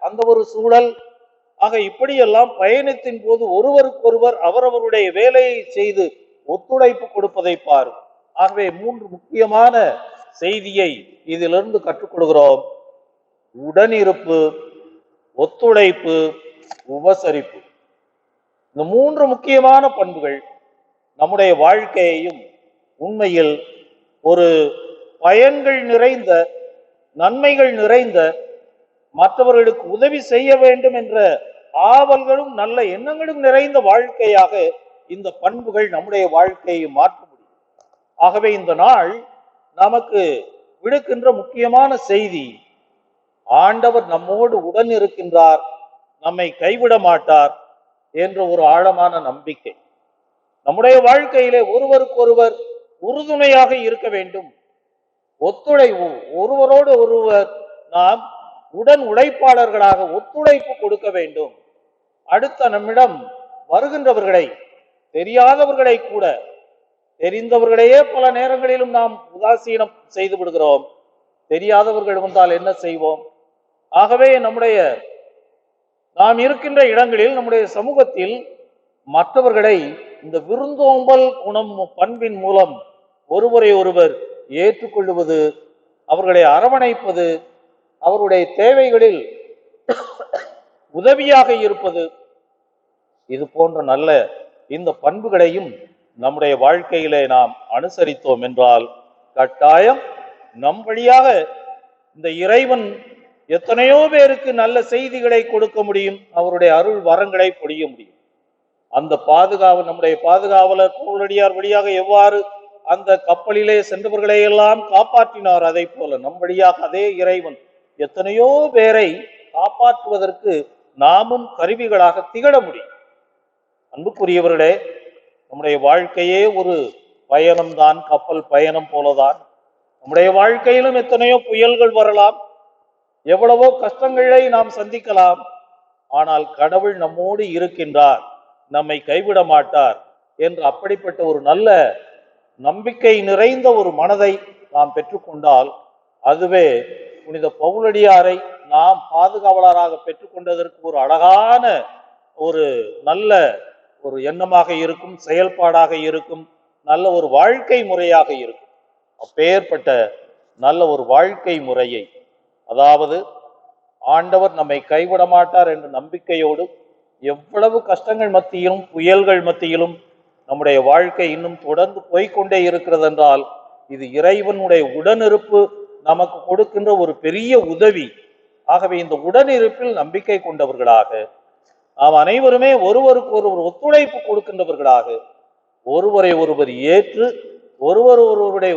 Speaker 1: அந்த ஒரு சூழல். ஆக இப்படியெல்லாம் பயணத்தின் போது ஒருவருக்கொருவர் அவரவருடைய வேலையை செய்து ஒத்துழைப்பு கொடுப்பதை பாரும். ஆகவே 3 முக்கியமான செய்தியை இதிலிருந்து கற்றுக்கொள்கிறோம். உடனிருப்பு, ஒத்துழைப்பு, உபசரிப்பு. இந்த 3 முக்கியமான பண்புகள் நம்முடைய வாழ்க்கையையும் உண்மையில் ஒரு பயன்கள் நிறைந்த, நன்மைகள் நிறைந்த, மற்றவர்களுக்கு உதவி செய்ய வேண்டும் என்ற ஆவல்களும் நல்ல எண்ணங்களும் நிறைந்த வாழ்க்கையாக இந்த பண்புகள் நம்முடைய வாழ்க்கையை மாற்ற முடியும். ஆகவே இந்த நாள் நமக்கு விடுக்கின்ற முக்கியமான செய்தி, ஆண்டவர் நம்மோடு உடன் இருக்கின்றார், நம்மை கைவிட மாட்டார் என்ற ஒரு ஆழமான நம்பிக்கை. நம்முடைய வாழ்க்கையிலே ஒருவருக்கொருவர் உறுதுணையாக இருக்க வேண்டும். ஒத்துழைப்பு, ஒருவரோடு ஒருவர் நாம் உடன் உழைப்பாளர்களாக ஒத்துழைப்பு கொடுக்க வேண்டும். அடுத்த நம்மிடம் வருகின்றவர்களை, தெரியாதவர்களை கூட, தெரிந்தவர்களையே பல நேரங்களிலும் நாம் உதாசீனம் செய்து விடுகிறோம். தெரியாதவர்கள் வந்தால் என்ன செய்வோம்? ஆகவே நாம் இருக்கின்ற இடங்களில், நம்முடைய சமூகத்தில் மற்றவர்களை இந்த விருந்தோம்பல் குணம் பண்பின் மூலம் ஒருவரை ஒருவர் ஏற்றுக்கொள்வது, அவர்களை அரவணைப்பது, அவருடைய தேவைகளில் உதவியாக இருப்பது, இது போன்ற நல்ல இந்த பண்புகளையும் நம்முடைய வாழ்க்கையிலே நாம் அனுசரித்தோம் என்றால் கட்டாயம் நம் வழியாக இந்த இறைவன் எத்தனையோ பேருக்கு நல்ல செய்திகளை கொடுக்க முடியும், அவருடைய அருள் வரங்களை பொழிய முடியும். அந்த பாதுகாவல் நம்முடைய பாதுகாவலர் பவுலடியார் வழியாக எவ்வாறு அந்த கப்பலிலே சென்றவர்களை எல்லாம் காப்பாற்றினார், அதை போல நம் வழியாக அதே இறைவன் எத்தனையோ பேரை காப்பாற்றுவதற்கு நாமும் கருவிகளாக திகழ முடியும். அன்புக்குரியவர்களே, நம்முடைய வாழ்க்கையே ஒரு பயணம்தான், கப்பல் பயணம் போலதான். நம்முடைய வாழ்க்கையிலும் எத்தனையோ புயல்கள் வரலாம், எவ்வளவோ கஷ்டங்களை நாம் சந்திக்கலாம். ஆனால் கடவுள் நம்மோடு இருக்கின்றார், நம்மை கைவிட மாட்டார் என்று அப்படிப்பட்ட ஒரு நல்ல நம்பிக்கை நிறைந்த ஒரு மனதை நாம் பெற்றுக்கொண்டால் அதுவே புனித பவுலடியாரை நாம் பாதுகாவலராக பெற்றுக்கொண்டதற்கு ஒரு அழகான ஒரு நல்ல ஒரு எண்ணமாக இருக்கும், செயல்பாடாக இருக்கும், நல்ல ஒரு வாழ்க்கை முறையாக இருக்கும். அப்பேற்பட்ட நல்ல ஒரு வாழ்க்கை முறையை, அதாவது ஆண்டவர் நம்மை கைவிட மாட்டார் என்ற நம்பிக்கையோடு எவ்வளவு கஷ்டங்கள் மத்தியிலும் புயல்கள் மத்தியிலும் நம்முடைய வாழ்க்கை இன்னும் தொடர்ந்து போய்கொண்டே இருக்கிறது என்றால் இது இறைவனுடைய உடனிருப்பு நமக்கு கொடுக்கின்ற ஒரு பெரிய உதவி. ஆகவே இந்த உடனிருப்பில் நம்பிக்கை கொண்டவர்களாக நாம் அனைவருமே ஒருவருக்கு ஒருவர் ஒத்துழைப்பு கொடுக்கின்றவர்களாக, ஒருவரை ஒருவர் ஏற்று ஒருவருடைய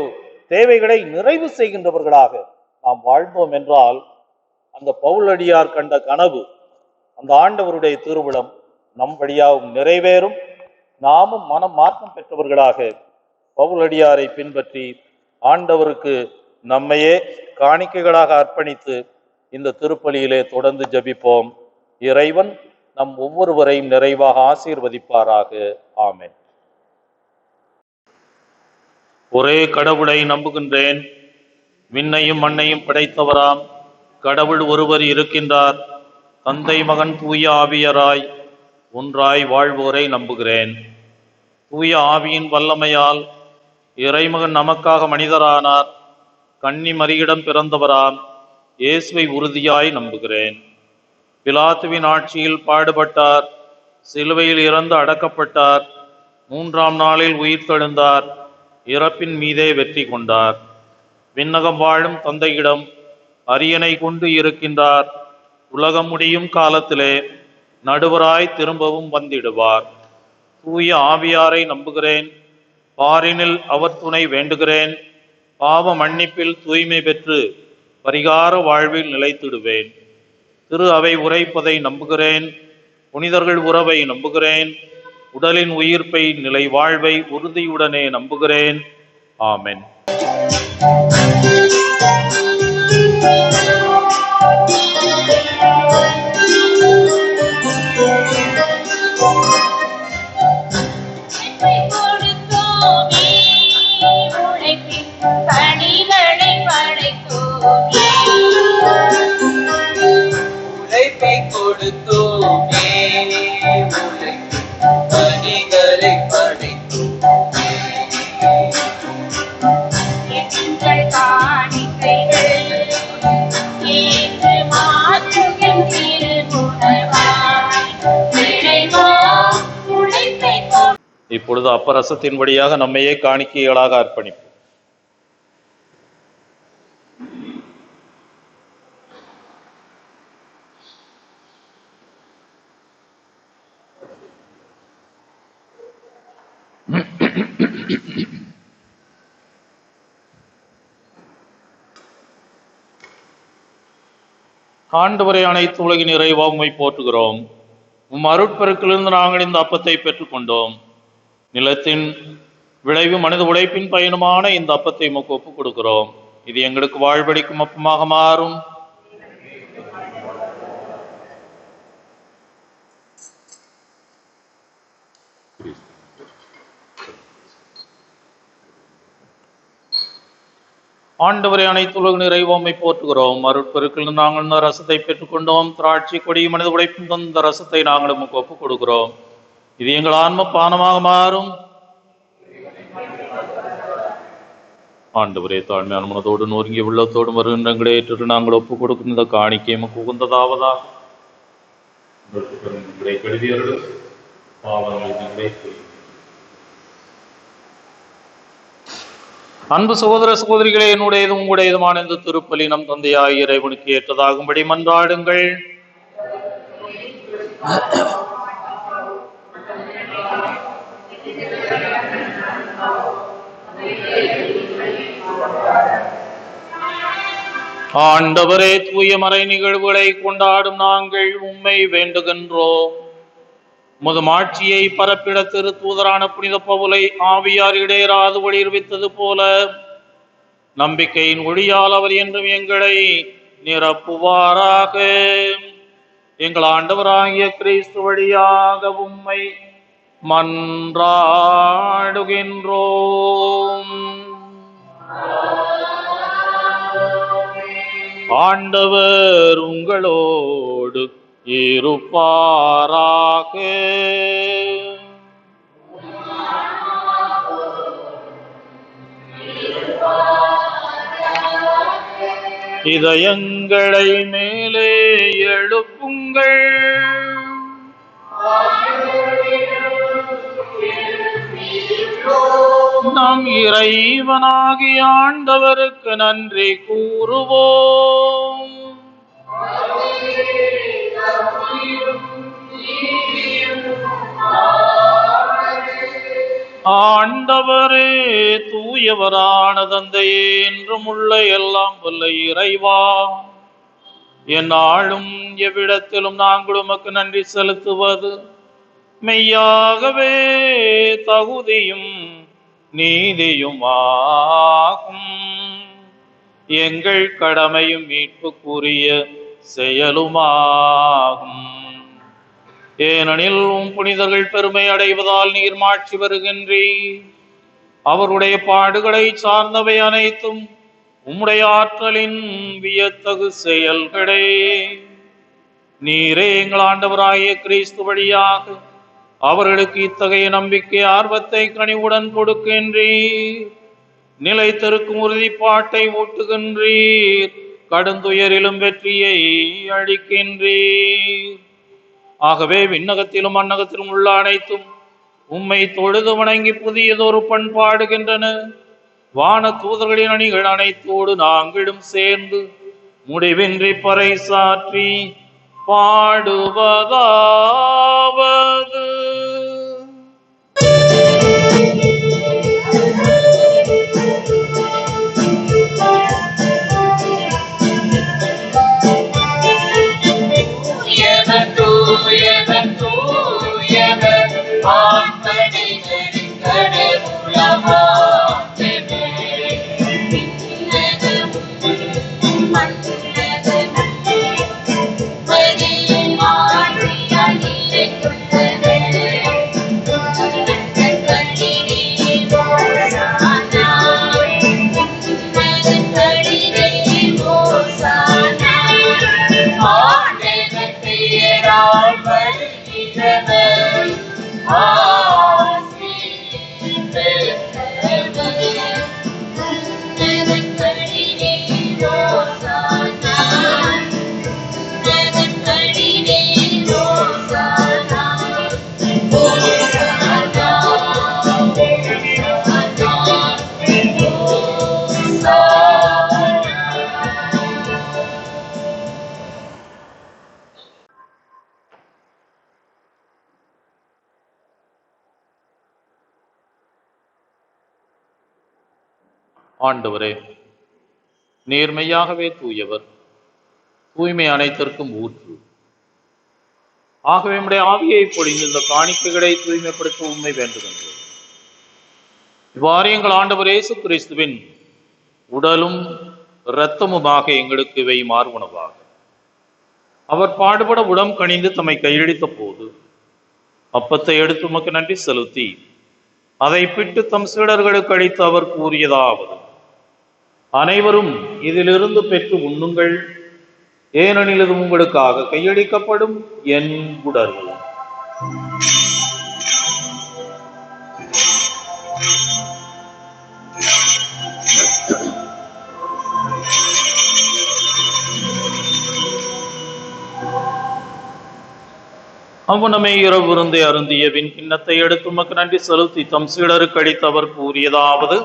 Speaker 1: தேவைகளை நிறைவு செய்கின்றவர்களாக நாம் வாழ்ந்தோம் என்றால் அந்த பவுலடியார் கண்ட கனவு, அந்த ஆண்டவருடைய திருவிழம் நம் வழியாகவும் நிறைவேறும். நாமும் மனம் மாற்றம் பெற்றவர்களாக பவுலடியாரை பின்பற்றி ஆண்டவருக்கு நம்மையே காணிக்கைகளாக அர்ப்பணித்து இந்த திருப்பலியிலே தொடர்ந்து ஜெபிப்போம். இறைவன் நம் ஒவ்வொருவரையும் நிறைவாக ஆசீர்வதிப்பாராக. ஆமென். ஒரே கடவுளை நம்புகின்றேன், விண்ணையும் மண்ணையும் படைத்தவராம் கடவுள் ஒருவர் இருக்கின்றார், தந்தை மகன் தூய ஆவியராய் ஒன்றாய் வாழ்வோரை நம்புகிறேன். தூய ஆவியின் வல்லமையால் இறைமகன் நமக்காக மனிதரானார், கன்னி மரியிடம் பிறந்தவராம் இயேசுவை உறுதியாய் நம்புகிறேன். பிலாத்துவின் ஆட்சியில் பாடுபட்டார், சிலுவையில் இறந்து அடக்கப்பட்டார், 3ஆம் நாளில் உயிர் தெழுந்தார், இறப்பின் மீதே வெற்றி கொண்டார். விண்ணகம் வாழும் தந்தையிடம் அரியணை கொண்டு இருக்கின்றார், உலகம் முடியும் காலத்திலே நடுவராய் திரும்பவும் வந்திடுவார். தூய ஆவியாரை நம்புகிறேன், பாரினில் அவர் துணை வேண்டுகிறேன், பாவ மன்னிப்பில் தூய்மை பெற்று பரிகார வாழ்வில் நிலைத்திடுவேன். திரு அவை உரைப்பதை நம்புகிறேன், புனிதர்கள் உறவை நம்புகிறேன், உடலின் உயிர்ப்பை நிலை வாழ்வை உறுதியுடனே நம்புகிறேன். ஆமென்.
Speaker 2: உழைப்பை கொடுத்தோமே, பணிகளை படைத்தோமே.
Speaker 3: எங்கள் காணிக்கைகள் ஏற்று மாற்றுகின் திருவுணவாய் இறைவா உழைப்பை கொடு.
Speaker 1: இப்பொழுது அப்பரசத்தின் வழியாக நம்மையே காணிக்கைகளாக அர்ப்பணிப்போம். ஆண்டவரை அனைத்து உலகின் இறைவா உம்மை போற்றுகிறோம். உம் அருட்பெருக்கிலிருந்து நாங்கள் இந்த அப்பத்தை பெற்றுக்கொண்டோம். நிலத்தின் விளைவு மனித உழைப்பின் பயனுமான இந்த அப்பத்தை உமக்கு ஒப்புக் கொடுக்கிறோம். இது எங்களுக்கு வாழ்வளிக்கும் அப்பமாக மாறும். ஆண்டவரை அனைத்து உலக நிறைவாமை போற்றுகிறோம். அருட்பெருக்கில் நாங்கள் இந்த ரசத்தை பெற்றுக்கொண்டோம். திராட்சை கொடி மனித உழைப்பும் தந்த ரசத்தை நாங்கள் உமக்கு ஒப்புக் கொடுக்கிறோம். இது எங்கள் ஆன்ம பானமாக மாறும். ஆண்டவரே, தாழ்மையான மனதோடு நொறுங்கிய உள்ளத்தோடு வருகின்றங்களை ஏற்று நாங்கள் ஒப்புக் கொடுக்கின்ற காணிக்கை உமக்கு உகந்ததாவதாக. பாவங்களை நிறைவேற்றி. அன்பு சகோதர சகோதரிகளே, என்னுடையதும் உங்களுடையதுமான இந்த திருப்பலி நம் தந்தையாய் இறைவனுக்கு ஏற்றதாகும்படி மன்றாடுங்கள். ஆண்டவரே, தூய மறை நிகழ்வுகளை கொண்டாடும் நாங்கள் உம்மை வேண்டுகின்றோம். உமது மாட்சியை பரப்பிட திரு தூதரான புனித பவுலை ஆவியார் இடையராது ஒளிர்வித்தது போல நம்பிக்கையின் ஒளியால் அவர் என்றும் எங்களை நிரப்புவாராக. எங்கள் ஆண்டவராகிய கிறிஸ்து வழியாக உம்மை மன்றாடுகின்றோம். ஆண்டவர் உங்களோடு இருப்பாராக. இதயங்களை மேலே எழுப்புங்கள். நம் இறைவனாகிய ஆண்டவருக்கு நன்றி கூறுவோம். ஆண்டவரே, தூயவரான தந்தையே, என்றும் உள்ள எல்லாம் வல்ல இறைவா, எந்நாளும் எவ்விடத்திலும் நாங்கள் உமக்கு நன்றி செலுத்துவது மெய்யாகவே தகுதியும் நீதியுமாகும். எங்கள் கடமையும் மீட்புக்குரிய செயலுமாகும். ஏனெனில் உம் புனிதர்கள் பெருமை அடைவதால் நீர் மாட்சி வருகின்றீர். அவருடைய பாடுகளை சார்ந்தவை அனைத்தும் உம்முடைய ஆற்றலின் வியத்தகு செயல்களே. நீரே எங்கள் ஆண்டவராகிய கிறிஸ்து வழியாக அவர்களுக்கு இத்தகைய நம்பிக்கை ஆர்வத்தை கனிவுடன் கொடுக்கின்றீர். நிலைத்திருக்கும் உறுதிப்பாட்டை ஊட்டுகின்றீர். கடுந்துயரிலும் வெற்றியை அளிக்கின்றீர். ஆகவே விண்ணகத்திலும் மண்ணகத்திலும் உள்ள அனைத்தும் உம்மை தொழுது வணங்கி புதியதொரு பண்பாடுகின்றன. வான தூதர்களின் அணிகள் அனைத்தோடு நாங்களும் சேர்ந்து முடிவின்றி பறைசாற்றி பாடுவதாவது: ஆண்டவரே, நேர்மையாகவே தூயவர், தூய்மை அனைத்திற்கும் ஊற்று. ஆகவே நம்முடைய ஆவியை பொழிந்து இந்த காணிக்கைகளை தூய்மைப்படுத்த உண்மை வேண்டுகின்றோம். இவ்வாறு எங்கள் ஆண்டவர் இயேசு கிறிஸ்துவின் உடலும் இரத்தமுமாக எங்களுக்கு இவை மார்புணவாக. அவர் பாடுபட உடம் கணிந்து தம்மை கையெழுத்த போது அப்பத்தை எடுத்து உமக்கு நன்றி செலுத்தி அதை பிட்டு தம் சீடர்களுக்கு அளித்து அவர் கூறியதாவது: அனைவரும் இதிலிருந்து பெற்று உண்ணுங்கள், ஏனெனில் இது உங்களுக்காக கையளிக்கப்படும் என் உடல். அவ்வனமே இரவு விருந்தை அருந்திய பின் கிண்ணத்தை எடுத்து உமக்கு நன்றி செலுத்தி தம் சீடருக்கு அளித்தவர் கூறியதாவது: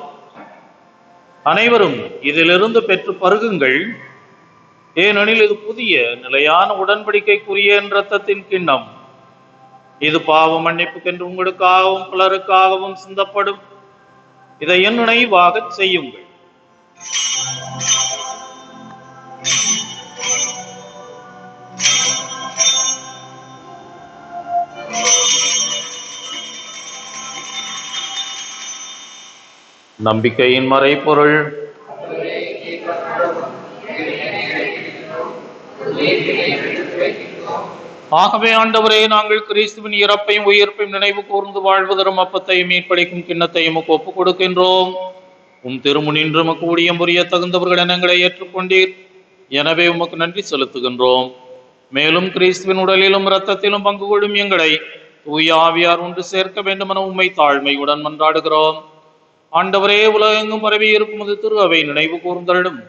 Speaker 1: அனைவரும் இதிலிருந்து பெற்று பருகுங்கள், ஏனெனில் இது புதிய நிலையான உடன்படிக்கைக்குரிய என் இரத்தத்தின் கிண்ணம். இது பாவ மன்னிப்புக்கென்று உங்களுக்காகவும் பலருக்காகவும் சிந்தப்படும். இதை என் நினைவாக செய்யுங்கள். நம்பிக்கையின் மறைபொருள். ஆகவே ஆண்டவரே, நாங்கள் கிறிஸ்துவின் இறப்பையும் உயிர்ப்பையும் நினைவு கூர்ந்து வாழ்வதரும் அப்பத்தையும் மீட்பளிக்கும் கிண்ணத்தையும் ஒப்புக் கொடுக்கின்றோம். உம் திருமுனின்று உமக்கு ஊழியம் புரிய தகுந்தவர்கள் எங்களை ஏற்றுக்கொண்டீர். எனவே உமக்கு நன்றி செலுத்துகின்றோம். மேலும் கிறிஸ்துவின் உடலிலும் இரத்தத்திலும் பங்கு கொள்ளும் எங்களை தூய ஆவியார் ஒன்று சேர்க்க வேண்டுமென உம்மை தாழ்மையுடன் மன்றாடுகிறோம். ஆண்டவரே, உலகெங்கும் பரவி இருக்கும் அது திரு அவை நினைவு கூர்ந்தருளும்.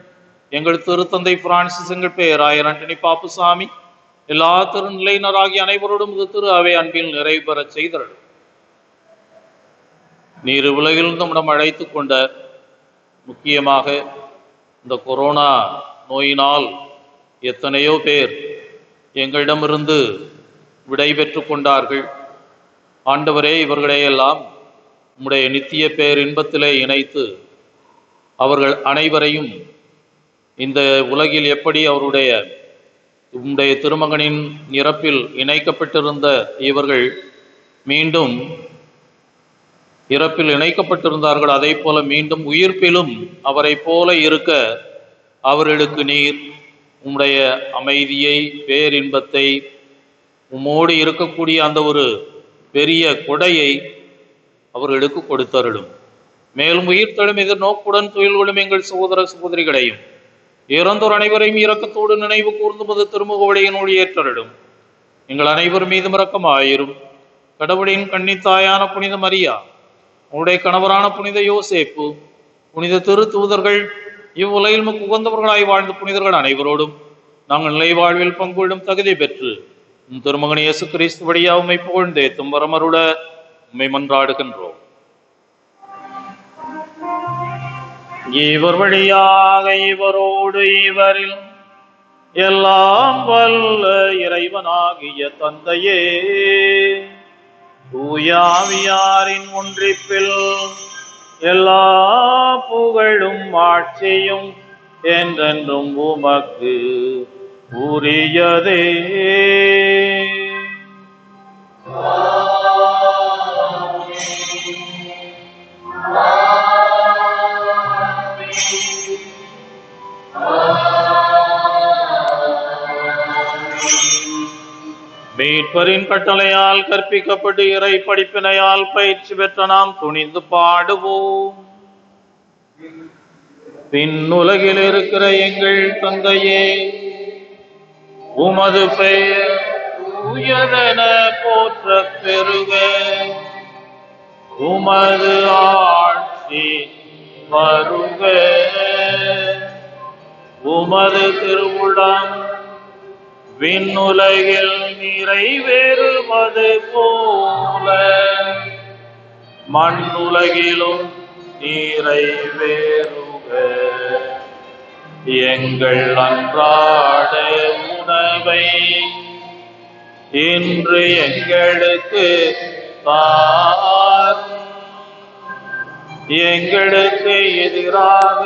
Speaker 1: எங்கள் திருத்தந்தை பிரான்சிஸ், எங்கள் பேராயர் ஆண்டனி பாப்புசாமி, எல்லா திருநிலையினராகிய அனைவரோடும் இது திரு அவை அன்பில் நிறைவு பெறச் செய்தருளும். நீர் உலகில் நம்மிடம் அழைத்து கொண்ட, முக்கியமாக இந்த கொரோனா நோயினால் எத்தனையோ பேர் எங்களிடமிருந்து விடை பெற்று கொண்டார்கள். ஆண்டவரே, இவர்களையெல்லாம் உம்முடைய நித்திய பேர் இன்பத்திலே இணைத்து அவர்கள் அனைவரையும் இந்த உலகில் எப்படி அவருடைய உம்முடைய திருமகனின் இறப்பில் இணைக்கப்பட்டிருந்த இவர்கள் மீண்டும் இறப்பில் இணைக்கப்பட்டிருந்தார்கள், அதை போல மீண்டும் உயிர்ப்பிலும் அவரை போல இருக்க அவர்களுக்கு நீர் உம்முடைய அமைதியை, பேரின்பத்தை, உம்மோடு இருக்கக்கூடிய அந்த ஒரு பெரிய கொடையை அவர்களுக்கு கொடுத்தருளும். மேலும் உயிர்த்தெழும் எதிர்நோக்குடன் தொழில்களும் எங்கள் சகோதர சகோதரிகளையும் இறந்தோர் அனைவரையும் இரக்கத்தோடு நினைவு கூர்ந்துமது திருமுகவழியினோடு ஏற்றருளும். எங்கள் அனைவர் மீதும் இரக்கமாயிரும். கடவுளின் கன்னித்தாயான புனித மரியா, உன்னுடைய கணவரான புனித யோசேப்பு, புனித திரு தூதர்கள், இவ்வுலகில் உகந்தவர்களாய் வாழ்ந்த புனிதர்கள் அனைவரோடும் நாங்கள் நிலை வாழ்வில் பங்குள்ளும் தகுதி பெற்று உம் திருமகன் இயேசு கிறிஸ்து வழியா உம்மை புகழ்ந்தேத்தும் வரமருட உம்மை மன்றாடுகின்றோம். இவர் வழியாக இவரோடு இவரில் எல்லாம் வல்ல இறைவனாகிய தந்தையே, தூயாவியாரின் ஒன்றிப்பில் எல்லா புகழும் ஆட்சியும் என்றென்றும் உமக்கு உரியதே. மீட்பரின் கட்டளையால் கற்பிக்கப்பட்டு இறை படிப்பினையால் பயிற்சி பெற்ற நாம் துணிந்து பாடுவோம். விண்ணுலகில் இருக்கிற எங்கள் தந்தையே, உமது பெயர் தூயதென போற்றப் பெறுக. உமது ஆட்சி வருக. உமது திருவுளம் விண்ணுலகில் நிறைவேறுவது போல மண்ணுலகிலும் நிறைவேறுக. எங்கள் அன்றாட உணவை இன்று எங்களுக்கு தாரும். எங்களுக்கு எதிராக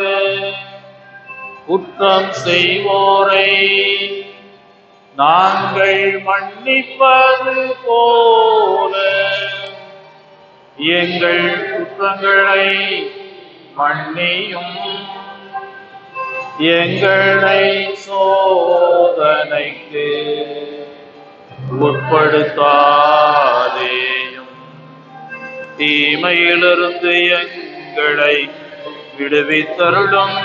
Speaker 1: குற்றம் செய்வோரை நாங்கள் மன்னிப்பது போல எங்கள் குற்றங்களை மன்னியும். எங்களை சோதனைக்கு உட்படுத்தாதேயும், தீமையிலிருந்து எங்களை விடுவித்தருளும்.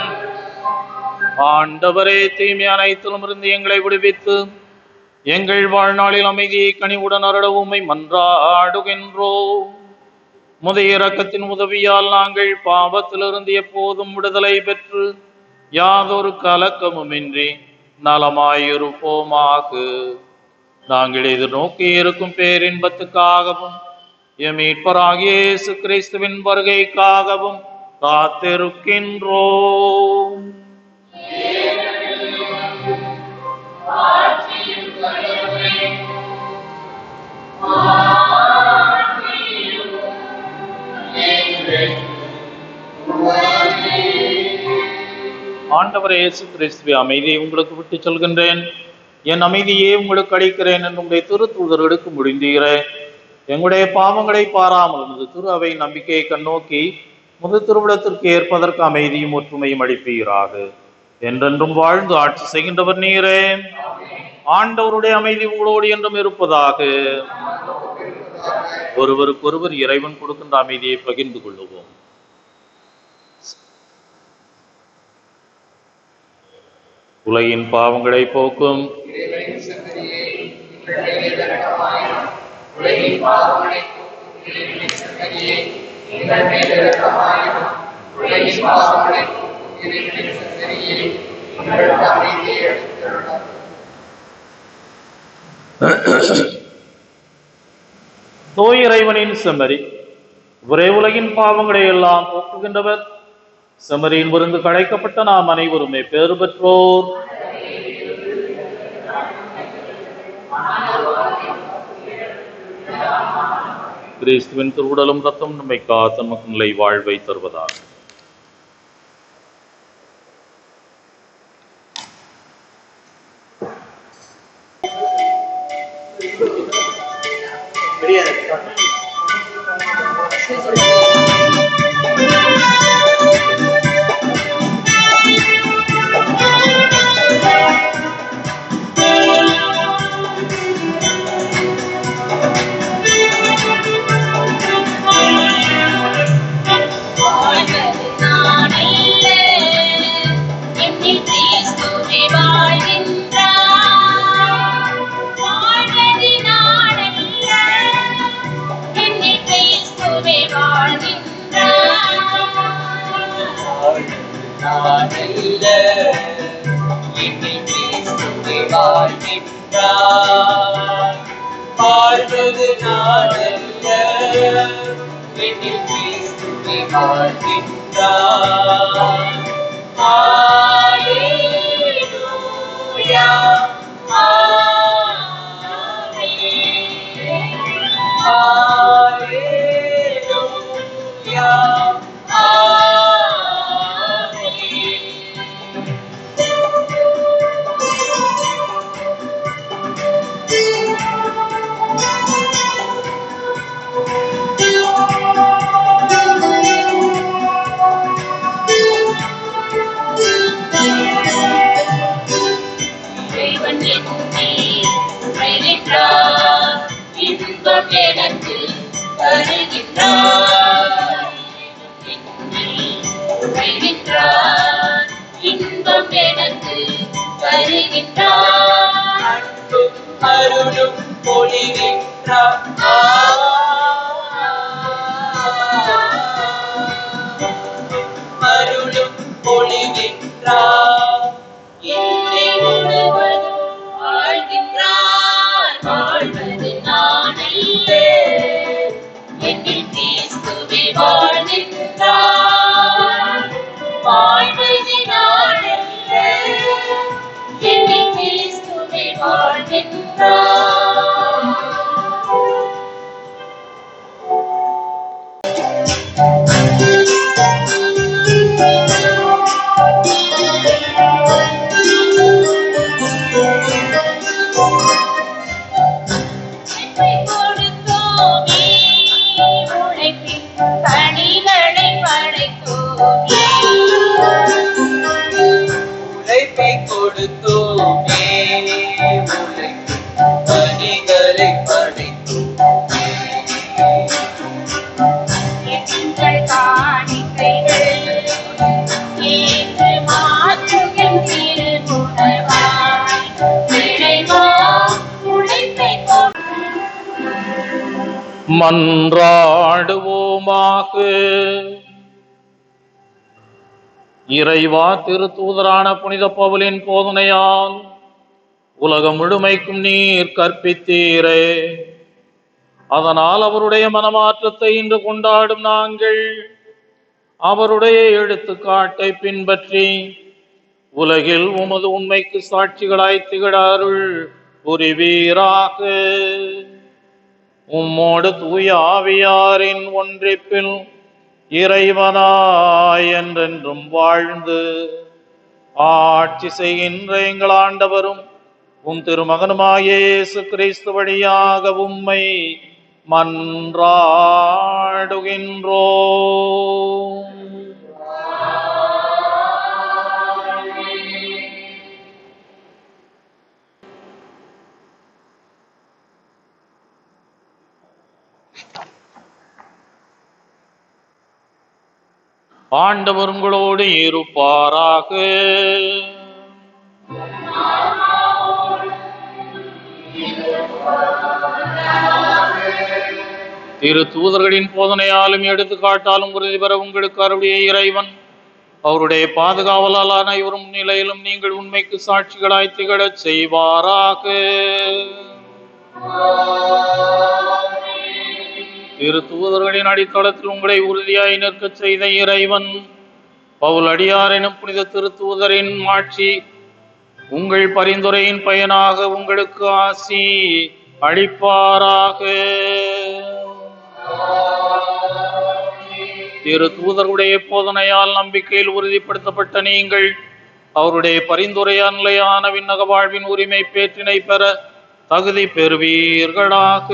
Speaker 1: ஆண்டவரே, தீமை அனைத்திலும் இருந்து எங்களை விடுவித்து எங்கள் வாழ்நாளில் அமைதியை கனிவுடன் அருள உம்மை மன்றாடுகின்றோம். முதைய இரக்கத்தின் உதவியால் நாங்கள் பாவத்திலிருந்து எப்போதும் விடுதலை பெற்று யாதொரு கலக்கமுமின்றி நலமாயிருப்போமாக. நாங்கள் எதிர்நோக்கி இருக்கும் பேரின்பத்துக்காகவும் எம் மீட்பராகிய இயேசு கிறிஸ்துவின் வருகைக்காகவும் காத்திருக்கின்றோம். ஆண்டவரே இயேசு கிறிஸ்துவே, அமைதியை உங்களுக்கு விட்டு சொல்கின்றேன், என் அமைதியே உங்களுக்கு அளிக்கிறேன் என்னுடைய திருத்தூதர்களுக்கு முடிந்தீரே. எங்களுடைய பாவங்களை பாராமல் உமது திரு அவை நம்பிக்கையை கண்ணோக்கி முது திருவிடத்திற்கு ஏற்பதற்கு அமைதியும் ஒற்றுமையும் அளிப்பீராக. என்றென்றும் வாழ்ந்து ஆட்சி செய்கின்றவர் நீரே. ஆண்டவருடைய அமைதி உங்களோடு என்றும் இருப்பதாக. ஒருவருக்கொருவர் இறைவன் கொடுக்கின்ற அமைதியை பகிர்ந்து கொள்ளுவோம். உலகின் பாவங்களை போக்கும் தூய இறைவனின் செம்மறி, ஒரே உலகின் பாவங்களை எல்லாம் போக்குகின்றவர், செம்மறியின் விருந்து கழைக்கப்பட்ட நாம் அனைவருமே பேறு பெற்றோர். கிறிஸ்துவின் திருவுடலும் ரத்தம் நம்மை காத்து நமக்கு நிலை வாழ்வை தருவதாக.
Speaker 2: வாழ்வது நானல்ல, என்னில் கிறிஸ்துவே வாழ்கின்றார். ஹல்லேலூயா, ஆமென். ஹல்லேலூயா,
Speaker 3: இன்பம் எனக்கு தருகின்றார், இன்பம் எனக்கு தருகின்றார்,
Speaker 2: அன்பும் அருளும் பொழிகின்றார். அருளும் பொழிகின்றார்.
Speaker 3: என்னை முழுவதும் ஆழ்கின்றார், வாழ்வது நானல்ல, என்னில் கிறிஸ்துவே வாழ்கின்றார். வாழ்வது நானல்ல, என்னில் கிறிஸ்துவே வாழ்கின்றார்.
Speaker 2: உழைப்பை கொடுத்தோமே, உழைக்கும் பணிகளை படைத்தோமே.
Speaker 3: எங்கள் காணிக்கைகள் ஏற்று மாற்றுகின் திருவுணவாய், இறைவா உழைப்பை
Speaker 1: மன்றாடுவோமாக. இறைவா, திருத்தூதரான புனித பவுலின் போதனையால் உலகம் முழுமைக்கும் நீர் கற்பித்தீரே. அதனால் அவருடைய மனமாற்றத்தை இன்று கொண்டாடும் நாங்கள் அவருடைய எடுத்துக்காட்டை பின்பற்றி உலகில் உமது உண்மைக்கு சாட்சிகளாய் திகழ அருள் புரிவீராக. உம்மோடு தூய ஆவியாரின் ஒன்றிப்பில் இறைவனாய் என்றென்றும் வாழ்ந்து ஆட்சி செய்கின்ற எங்கள் ஆண்டவரும் உம் திருமகனுமாய இயேசு கிறிஸ்து வழியாக உம்மை மன்றாடுகின்றோம். ஆண்டவர் உங்களோடு இருப்பாராக. திரு தூதர்களின் போதனையாலும் எடுத்துக்காட்டாலும் உறுதி பெற உங்களுக்கு அருடைய இறைவன் அவருடைய பாதுகாவலால் அனைவரும் நிலையிலும் நீங்கள் உண்மைக்கு சாட்சிகளாய் திகழச் செய்வாராக. திரு தூதர்களின் அடித்தளத்தில் உங்களை உறுதியாய் நிற்கச் செய்த இறைவன் பவுல் அடியார் எனும் புனித திருத்தூதரின் ஆட்சி உங்கள் பரிந்துரையின் பயனாக உங்களுக்கு ஆசி அளிப்பாராக. திரு தூதருடைய போதனையால் நம்பிக்கையில் உறுதிப்படுத்தப்பட்ட நீங்கள் அவருடைய பரிந்துரையால் நிலையான விண்ணக வாழ்வின் உரிமை பேற்றினை பெற தகுதி பெறுவீர்களாக.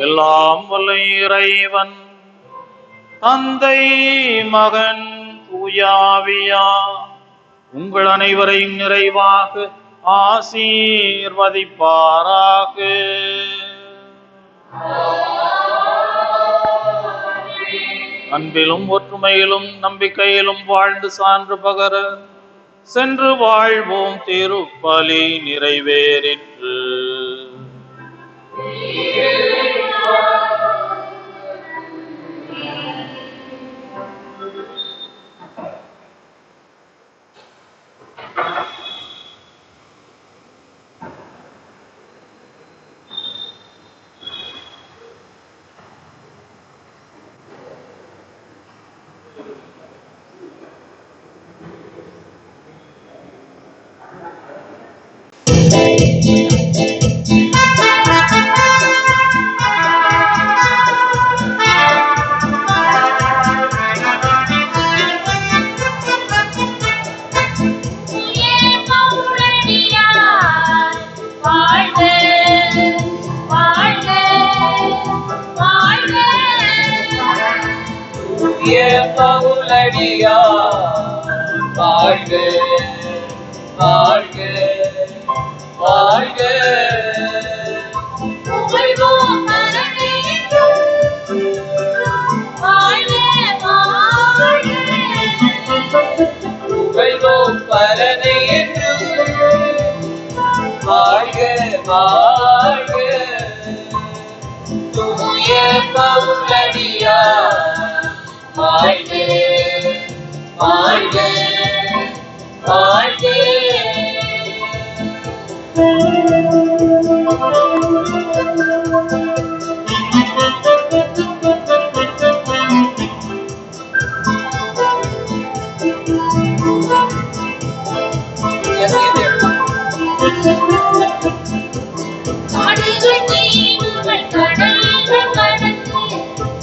Speaker 1: எல்லாம் வல்ல இறைவன் தந்தை மகன் தூயாவியா உங்கள் அனைவரையும் நிறைவாக ஆசீர்வதிப்பாராக. அன்பிலும் ஒற்றுமையிலும் நம்பிக்கையிலும் வாழ்ந்து சான்று பகர சென்று வாழ்வோம். திருப்பலி நிறைவேறிற்று.
Speaker 2: வாழ்க வாழ்க வாழ்க.
Speaker 3: புகழ்வோம் மரணே வாழ்க வாழ்க.
Speaker 2: புகழ்வோம் பரனை என்றும் வாழ்க வாழ்க. தூய பவுலடியார் வாழ்க வாழ்க வாழ்க.
Speaker 3: நாடுகள் தீவுகள் கடல்கள் கடந்து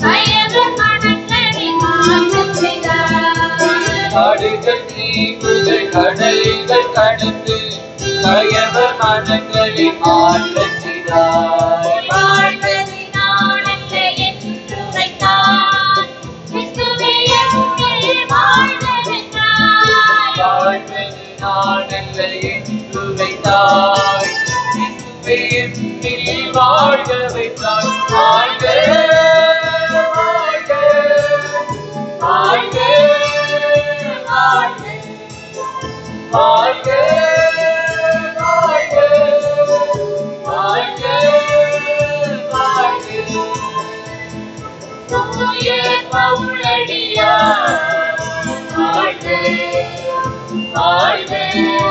Speaker 3: கயவர் மனங்களை மாற்றச் செய்தார்.
Speaker 2: காடுகள் தீவுகள் கடல்கள் கடந்து கயவர் மனங்களை மாற்றச் செய்தார்.
Speaker 3: வாழ்வதினாலல்ல என்று உரைத்தார். கிறிஸ்துவே எம்மில் வாழ்க வென்றாய்.
Speaker 2: வாழ்வதினாலல்ல என்று வைத்தார். கிறிஸ்துவே எம்மில் வாழ்க வைத்தார். வாழ்க வாழ்க வாழ்க வாழ்க வாழ்க வாழ்க வாழ்க வாழ்க.
Speaker 3: தூய பவுலடியார் வாழ்க
Speaker 2: வாழ்க